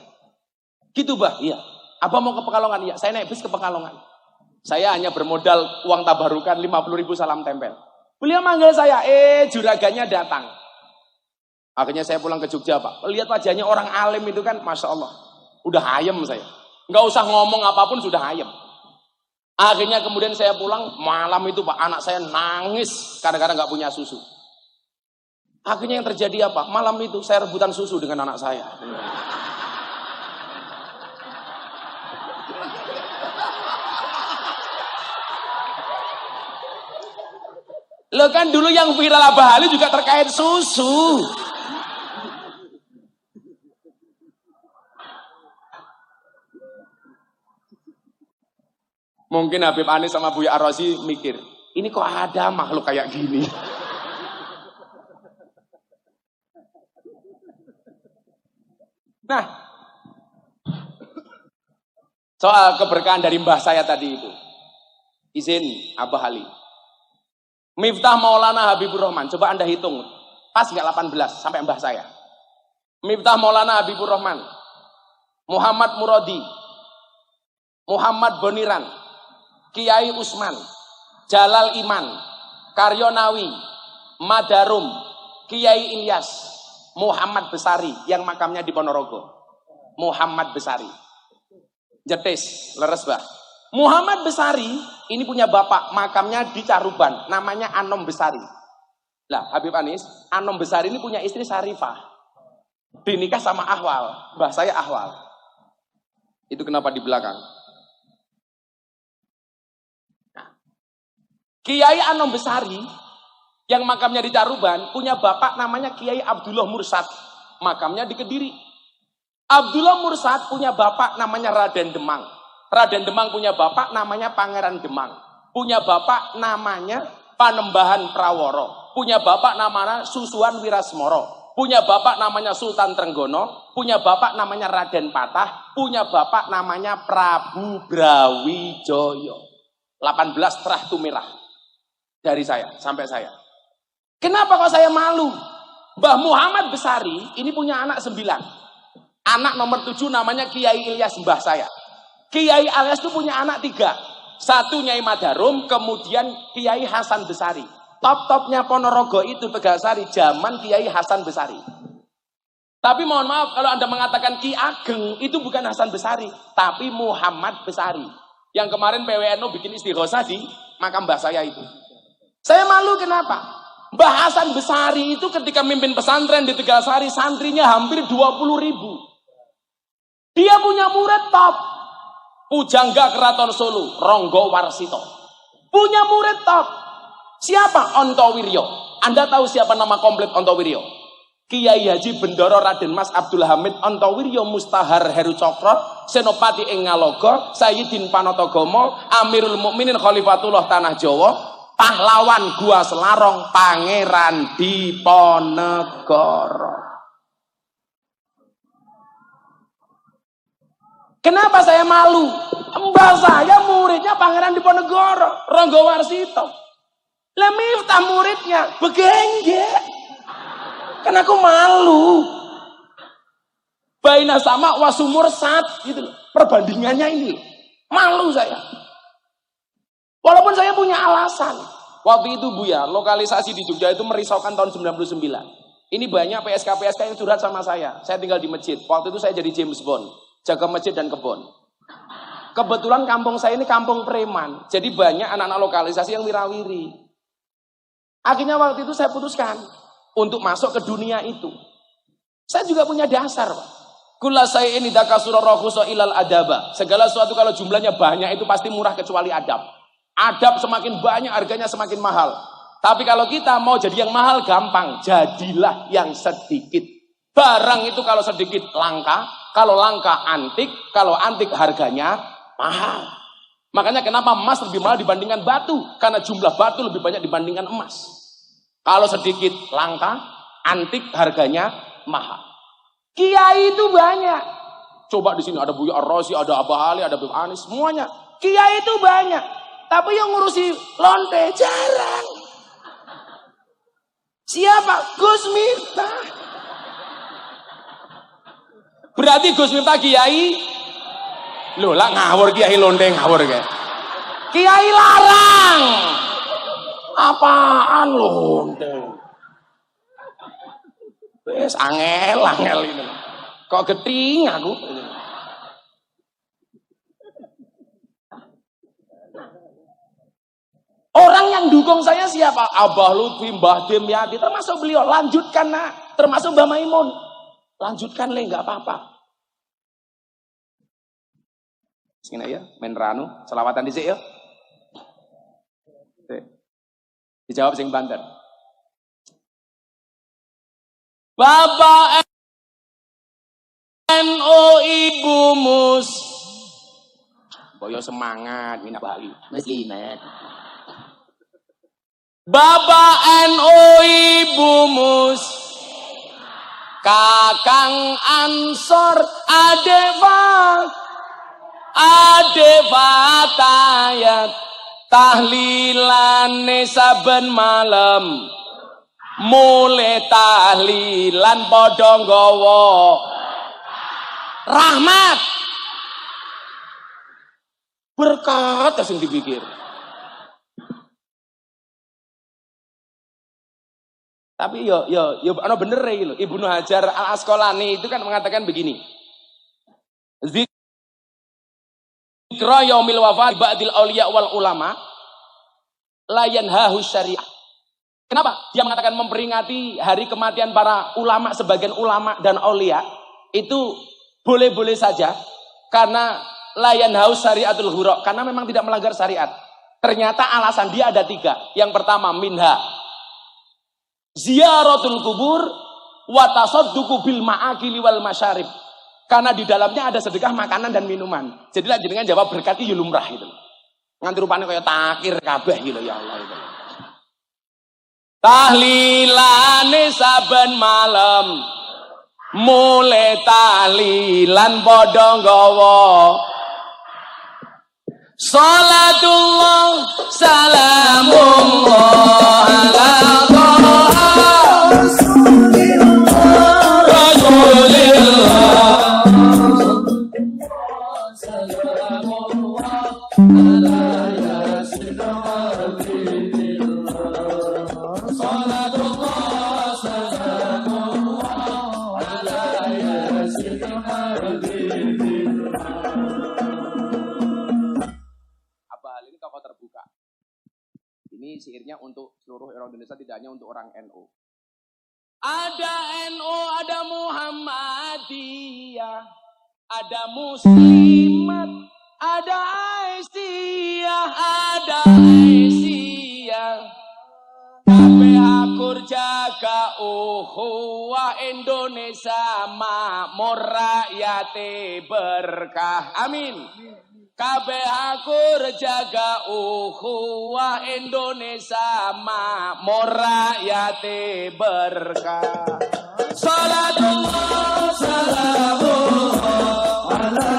Gitu Bah, iya. Abah mau ke Pekalongan, iya. Saya naik bis ke Pekalongan. Saya hanya bermodal uang tabarukan 50.000 salam tempel. Beliau manggil saya, juragannya datang. Akhirnya saya pulang ke Jogja Pak. Lihat wajahnya orang alim itu kan, Masya Allah. Udah ayem saya. Nggak usah ngomong apapun sudah ayem. Akhirnya kemudian saya pulang, malam itu Pak, anak saya nangis kadang-kadang nggak punya susu. Akhirnya yang terjadi apa? Malam itu saya rebutan susu dengan anak saya. Lo kan dulu yang viral Abah Ali juga terkait susu. Mungkin Habib Anis sama Buya Rozi mikir, ini kok ada makhluk kayak gini. Nah, soal keberkahan dari mbah saya tadi itu. Izin Abah Ali. Miftah Maulana Habibur Rahman. Coba Anda hitung. Pas nggak 18 sampai mbah saya. Miftah Maulana Habibur Rahman. Muhammad Muradi. Muhammad Boniran. Kiai Usman. Jalal Iman. Karyonawi. Madarum. Kiai Ilyas. Muhammad Besari yang makamnya di Ponorogo. Muhammad Besari. Jetis, leres bah. Muhammad Besari ini punya bapak, makamnya di Caruban, namanya Anom Besari. Lah, Habib Anis, Anom Besari ini punya istri Sarifah. Dinikah sama Ahwal, mbah saya Ahwal. Itu kenapa di belakang. Nah, Kiai Anom Besari yang makamnya di Caruban punya bapak namanya Kiai Abdullah Mursad, makamnya di Kediri. Abdullah Mursad punya bapak namanya Raden Demang. Raden Demang punya bapak namanya Pangeran Demang. Punya bapak namanya Panembahan Praworo. Punya bapak namanya Susuan Wirasmoro. Punya bapak namanya Sultan Trenggono. Punya bapak namanya Raden Patah. Punya bapak namanya Prabu Brawijaya. 18 terah tumirah. Dari saya, sampai saya. Kenapa kok saya malu? Mbah Muhammad Besari ini punya anak 9. Anak nomor 7 namanya Kiai Ilyas mbah saya. Kiai Ilyas itu punya anak 3. Satu Nyai Madarum, kemudian Kiai Hasan Besari. Top-topnya Ponorogo itu Tegalsari zaman Kiai Hasan Besari. Tapi mohon maaf kalau Anda mengatakan Ki Ageng itu bukan Hasan Besari, tapi Muhammad Besari. Yang kemarin PWNU bikin istighosah di makam mbah saya itu. Saya malu kenapa? Mbah Hasan Besari itu ketika mimpin pesantren di Tegalsari, santrinya hampir 20.000. Dia punya murid top. Pujangga Keraton Solo, Ronggo Warsito. Punya murid top. Siapa? Ontowiryo. Anda tahu siapa nama komplit Ontowiryo? Kiai Haji Bendoro Raden Mas Abdul Hamid Ontowiryo Mustahar Heru Cokro, Senopati ing Ngalogo, Sayyidin Panotogomo, Amirul Mukminin Khalifatullah Tanah Jawa, pahlawan Gua Selarong, Pangeran Diponegoro. Kenapa saya malu? Mbah saya muridnya Pangeran Diponegoro, Ronggo Warsito. Lah Miftah muridnya begenggek. Kan aku malu. Baina sama wasumur sat gitu loh. Perbandingannya ini. Malu saya. Walaupun saya punya alasan. Waktu itu Buya, lokalisasi di Jogja itu merisaukan tahun 99. Ini banyak PSK-PSK yang curhat sama saya. Saya tinggal di masjid. Waktu itu saya jadi James Bond. Jaga masjid dan kebun. Kebetulan kampung saya ini kampung preman. Jadi banyak anak-anak lokalisasi yang wirawiri. Akhirnya waktu itu saya putuskan untuk masuk ke dunia itu. Saya juga punya dasar, Pak. Kula saya ini dakasura rohuso ilal adaba. Segala sesuatu kalau jumlahnya banyak itu pasti murah kecuali adab. Adab semakin banyak harganya semakin mahal. Tapi kalau kita mau jadi yang mahal gampang, jadilah yang sedikit. Barang itu kalau sedikit langka, kalau langka antik, kalau antik harganya mahal. Makanya kenapa emas lebih mahal dibandingkan batu? Karena jumlah batu lebih banyak dibandingkan emas. Kalau sedikit langka, antik harganya mahal. Kiai itu banyak. Coba di sini ada Buya Ar-Razi, ada Abah Ali, ada Bib Anis, semuanya. Kiai itu banyak. Tapi yang ngurusi lonte jarang. Siapa? Gus Miftah. Berarti Gus Miftah kiai. Loh lah ngawur kiai lonte ngawur kayak. Kiai larang. Apaan lonte? Wes angel ini. Kok geting aku? Orang yang dukung saya siapa? Abah Lutfi, Mbah Demyati, termasuk beliau. Lanjutkan nak, termasuk Mbah Maimun. Lanjutkan le, nggak apa-apa. Sini ya, main ranu, selawatan dhisik ya. Dijawab sing banter. Bapak NU Ibu Mus. Boyo semangat, Mina Bali. Muslimat. Bapak NU Ibu Mus. Kakang Ansor Adevatayat tahlilane saben malam mulai tahlilan padha nggawa rahmat berkat sing dipikir. Tapi yo ana bener lho. Ibnu Hajar Al Asqalani itu kan mengatakan begini. Zikra yaumil wafat ba'dil auliya wal ulama la yanhahu syariah. Kenapa? Dia mengatakan memperingati hari kematian para ulama, sebagian ulama dan aulia itu boleh-boleh saja karena la yanhahu syariatul hurra, karena memang tidak melanggar syariat. Ternyata alasan dia ada 3. Yang pertama, minha ziyaratul kubur wa tasadduqu bil ma'akili wal masyarib. Karena di dalamnya ada sedekah makanan dan minuman. Jadi lah jenengan jawab berkat iki lumrah gitu. Nganti rupane kaya takir kabeh gitu ya Allah itu. Tahlilane saben malam mulai tahlilan padha nggawa salatullah salamullah ala Ini syairnya untuk seluruh orang Indonesia, tidak hanya untuk orang NU. Ada NU, ada Muhammadiyah, ada Muslimat, ada Aisyah, ada Aisyah. Kabeh akur jaga ukhuwah Indonesia makmur rakyate berkah. Amin. Kabeh akur jaga ukhuwah Indonesia makmur rakyate berkah. Salatullah salamullah ala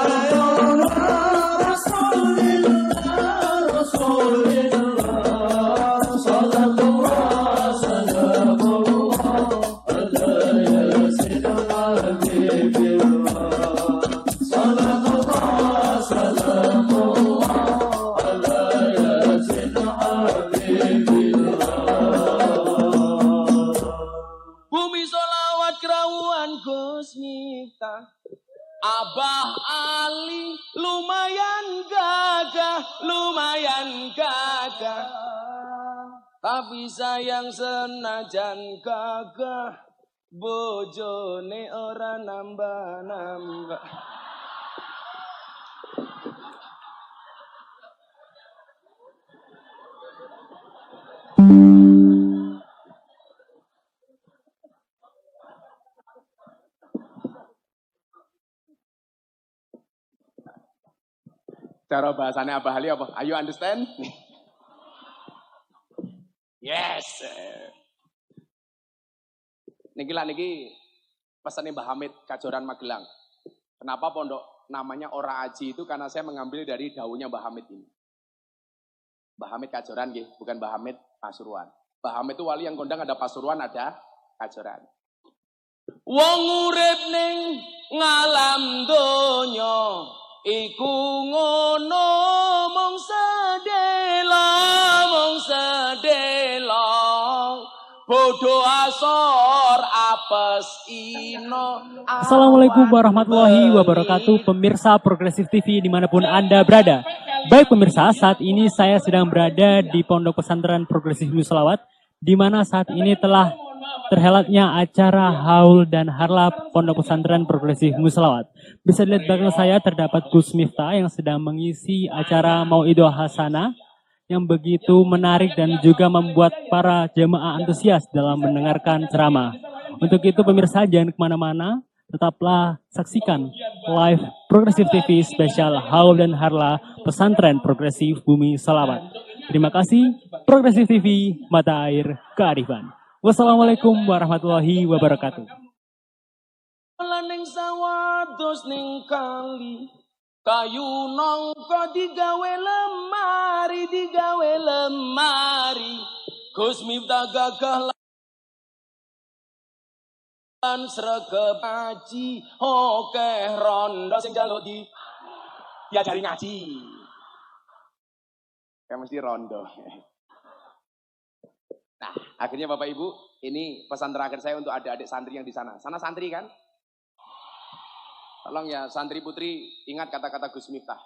rasulillah rasulillah salatullah salamullah ala yasidina habibillah salatullah salamullah ala yasidina habibillah. Bumi solawat kerawuan Gus Miftah, Abah Ali lumayan gagah, tapi sayang senajan gagah, bojone ora nambah-nambah. Cara bahasanya Abah Ali apa? Are you understand? Yes. Niki pesannya Mbah Hamid Kajoran Magelang. Kenapa pondok namanya Ora Aji itu? Karena saya mengambil dari daunnya Mbah Hamid ini. Mbah Hamid Kajoran nggih, bukan Mbah Hamid Pasuruan. Mbah Hamid itu wali yang kondang, ada Pasuruan, ada Kajoran. Wong urip ning ngalam donya iku ngono mung sedela bodho asor apes ino. Assalamualaikum warahmatullahi wabarakatuh, pemirsa Progresif TV dimanapun Anda berada. Baik pemirsa, saat ini saya sedang berada di Pondok Pesantren Progresif Musholawat, di mana saat ini telah terhelatnya acara haul dan harlap Pondok Pesantren Progresif Musholawat. Bisa dilihat belakang saya terdapat Gus Miftah yang sedang mengisi acara Mau'idoh Hasanah yang begitu menarik dan juga membuat para jemaah antusias dalam mendengarkan ceramah. Untuk itu pemirsa jangan kemana-mana, tetaplah saksikan live Progresif TV spesial haul dan harla Pesantren Progresif Bumi Sholawat. Terima kasih Progresif TV, mata air kearifan. Wassalamualaikum warahmatullahi wabarakatuh. Ning sawados ning kali kayu nangka digawe lemari Gus Miftah gagah lan sregep ngaji akeh rondo sing jaluk diajari ngaji. Kayak mesti rondo. Nah, akhirnya Bapak Ibu, ini pesan terakhir saya untuk adik-adik santri yang di sana. Sana santri kan? Tolong ya santri putri, ingat kata-kata Gus Miftah.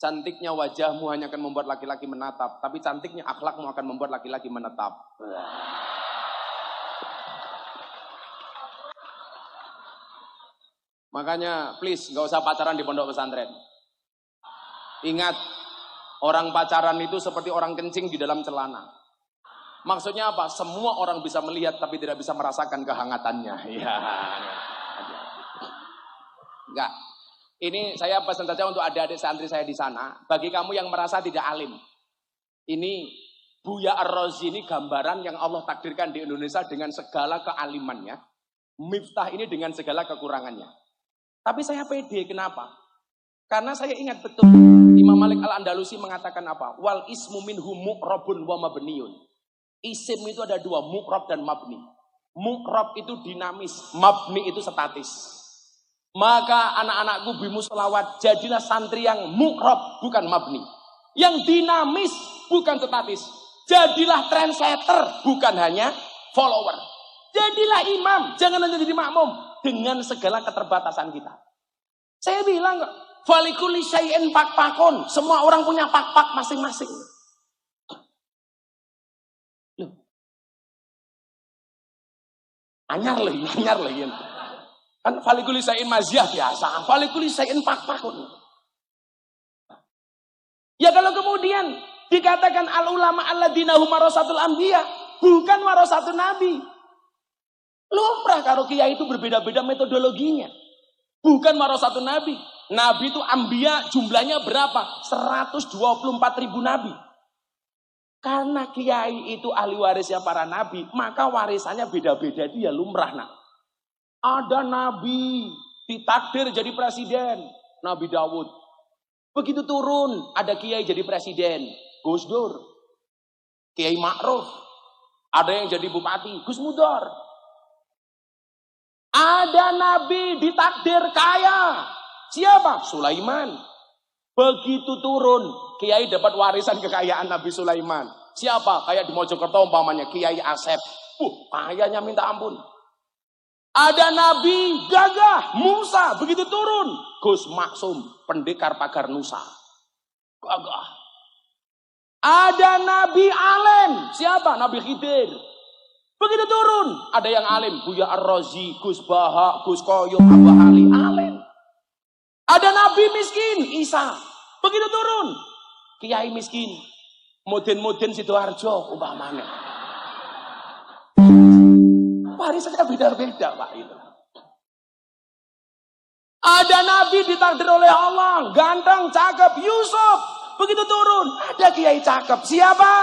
Cantiknya wajahmu hanya akan membuat laki-laki menatap, tapi cantiknya akhlakmu akan membuat laki-laki menetap. Makanya please, gak usah pacaran di pondok pesantren. Ingat, Orang pacaran itu seperti orang kencing di dalam celana. Maksudnya apa? Semua orang bisa melihat tapi tidak bisa merasakan kehangatannya. Ya. Enggak. Ini saya pesan saja untuk adik-adik santri saya di sana. Bagi kamu yang merasa tidak alim. Ini Buya Ar-Razi ini gambaran yang Allah takdirkan di Indonesia dengan segala kealimannya. Miftah ini dengan segala kekurangannya. Tapi saya pede, kenapa? Karena saya ingat betul Imam Malik Al-Andalusi mengatakan apa? Wal ismu minhu mu'rabun wa mabniun. Isim itu ada dua, mu'rab dan mabni. Mu'rab itu dinamis, mabni itu statis. Maka anak-anakku bimusolawat, jadilah santri yang mu'rab bukan mabni. Yang dinamis bukan statis. Jadilah trendsetter bukan hanya follower. Jadilah imam, jangan hanya jadi makmum dengan segala keterbatasan kita. Saya bilang kok, falikuli syai'in pak-pakun. Semua orang punya pak-pak masing-masing. Loh. Anyar lagi. Kan falikuli syai'in maziah biasa. Falikuli syai'in pak-pakun. Ya kalau kemudian dikatakan al-ulama alladzina hum warasatul anbiya, bukan warasatun nabi. Lumrah karo kiai itu berbeda-beda metodologinya. Bukan warasatun nabi. Nabi itu anbiya jumlahnya berapa? 124.000 nabi. Karena kiai itu ahli warisnya para nabi, maka warisannya beda-beda, itu ya lumrah nak. Ada nabi ditakdir jadi presiden, Nabi Dawud. Begitu turun, ada kiai jadi presiden, Gus Dur. Kiai Ma'ruf. Ada yang jadi bupati, Gus Mudor. Ada nabi ditakdir kaya. Siapa? Sulaiman. Begitu turun, kiai dapat warisan kekayaan Nabi Sulaiman. Siapa? Kayak di Mojokerto umpamanya Kiai Asep. Kayanya minta ampun. Ada nabi gagah, Musa. Begitu turun, Gus Maksum, pendekar pagar Nusa. Gagah. Ada nabi alim. Siapa? Nabi Khidir. Begitu turun, ada yang alim. Buya Ar-Razi, Gus Baha, Gus Koyum, Abah Ali, alim. Ada nabi miskin, Isa. Begitu turun, kiai miskin. Mudin Sidoarjo, umpamanya. Warisannya beda-beda, Pak. Itu. Ada nabi ditakdir oleh Allah, ganteng, cakep, Yusuf. Begitu turun, ada kiai cakep. Siapa?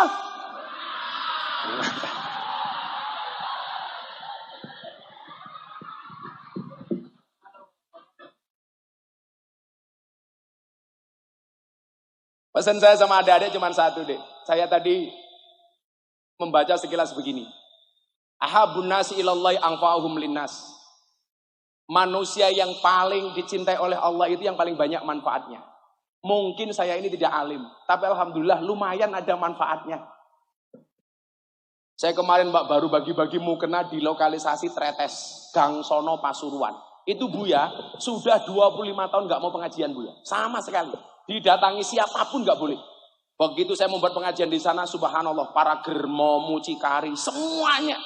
Pesan saya sama adik-adik cuma satu deh. Saya tadi membaca sekilas begini. Ahabun nasi ilallahi anfa'uhum linnas. Manusia yang paling dicintai oleh Allah itu yang paling banyak manfaatnya. Mungkin saya ini tidak alim, tapi alhamdulillah lumayan ada manfaatnya. Saya kemarin baru bagi-bagi mukena di lokalisasi Tretes, Gang Sono Pasuruan. Itu Buya, sudah 25 tahun nggak mau pengajian Buya. Sama sekali. Didatangi siapapun nggak boleh. Begitu saya membuat pengajian di sana, subhanallah, para germo, mucikari, semuanya.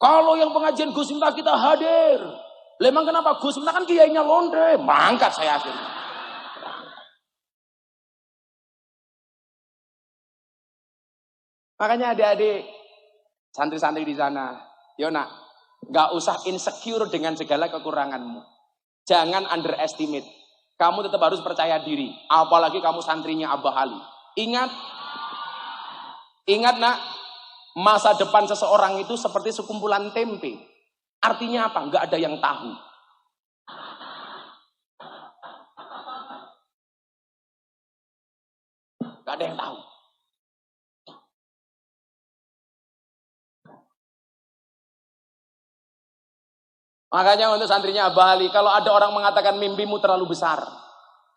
Kalau yang pengajian Gus Miftah kita hadir. Lemang kenapa? Gus Miftah kan kiainya londe, mangkat saya akhirnya. Makanya adik-adik, santri-santri di sana, Yona, nggak usah insecure dengan segala kekuranganmu. Jangan underestimate. Kamu tetap harus percaya diri. Apalagi kamu santrinya Abah Ali. Ingat nak, masa depan seseorang itu seperti sekumpulan tempe. Artinya apa? Nggak ada yang tahu. Nggak ada yang tahu. Makanya untuk santrinya Abah Ali, kalau ada orang mengatakan mimpimu terlalu besar,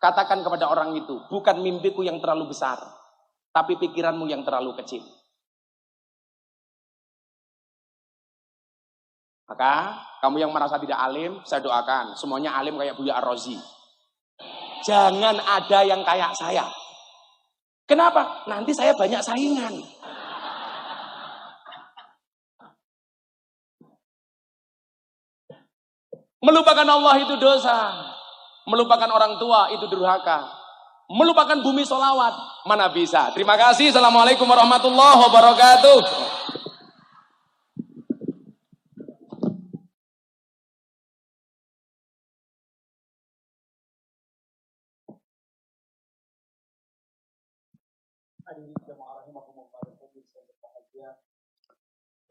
katakan kepada orang itu, bukan mimpiku yang terlalu besar, tapi pikiranmu yang terlalu kecil. Maka kamu yang merasa tidak alim, saya doakan semuanya alim kayak Buya Ar-Razi. Jangan ada yang kayak saya. Kenapa? Nanti saya banyak saingan. Melupakan Allah itu dosa. Melupakan orang tua itu durhaka. melupakan bumi solawat. Mana bisa. Terima kasih. Assalamualaikum warahmatullahi wabarakatuh.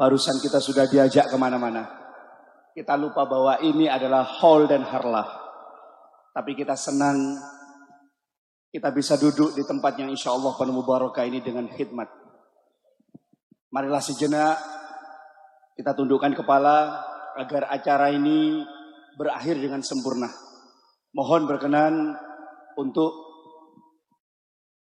Barusan kita sudah diajak kemana-mana. Kita lupa bahwa ini adalah haul dan harlah. Tapi kita senang kita bisa duduk di tempat yang insya Allah penuh barakah ini dengan khidmat. Marilah sejenak kita tundukkan kepala agar acara ini berakhir dengan sempurna. Mohon berkenan untuk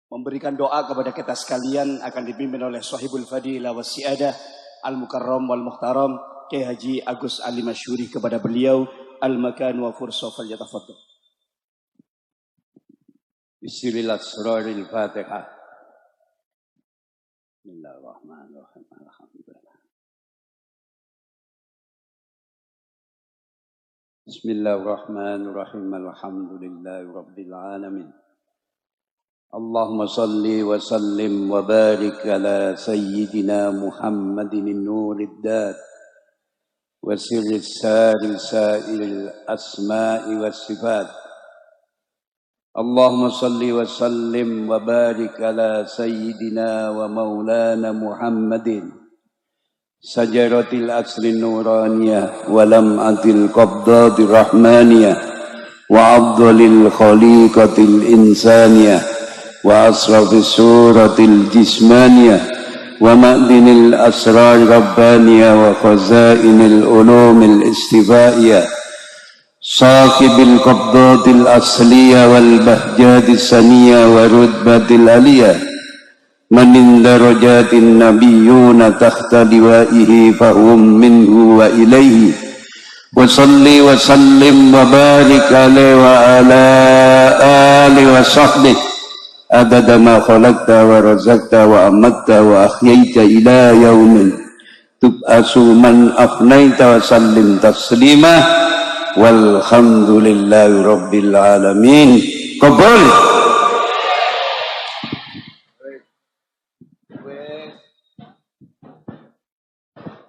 memberikan doa kepada kita sekalian akan dipimpin oleh Sahibul Fadilah Wasiadah Al-Mukarram wal Muhtaram Kiai Haji Agus Ali Masyuri. Kepada beliau al-makan wa fursa falyatafaddal. Bismillahirrahmanirrahim. Bismillahirrahmanirrahim. Alhamdulillah. Bismillahirrahmanirrahim. Alhamdulillahi rabbil alamin. Allahumma salli wa sallim wa barik ala sayyidina Muhammadin an-nurid dad wa sirri sa'il asma'i was sifat. Allahumma salli wa sallim wa barik ala sayyidina wa maulana Muhammadin sajaratil asri nuraniyah wa lam'atil qabdatir rahmaniyah wa afdalil khaliqatil insaniyah wa asrafis suratil jismaniyah wa ma'dinil asrar rabbaniyah wa khazainil ulumil istifaiyah sahibil qabdatil asliyah wal bahjadis saniyah wa rutbatil aliyah manin darajatin nabiyyuna tahta liwaihi fahum minhu wa ilaihi wa salli wa sallim wa barik alaihi wa ala alihi wa sahbihi adada ma khalaqta wa razaqta wa amatta wa ahyaita ila yaumin tub'asu man afnaita wa sallim taslima walhamdulillahi rabbil alamin. Qabul.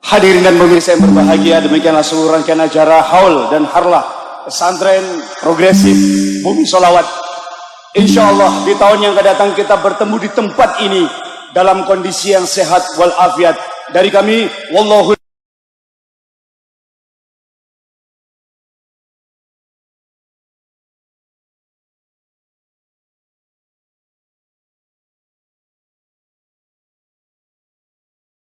Hadirin dan pemirsa yang berbahagia, demikianlah seluruh rangkaian acara haul dan harlah pesantren progresif Bumi Sholawat. Insya Allah di tahun yang akan datang kita bertemu di tempat ini dalam kondisi yang sehat walafiat. Dari kami, wallahu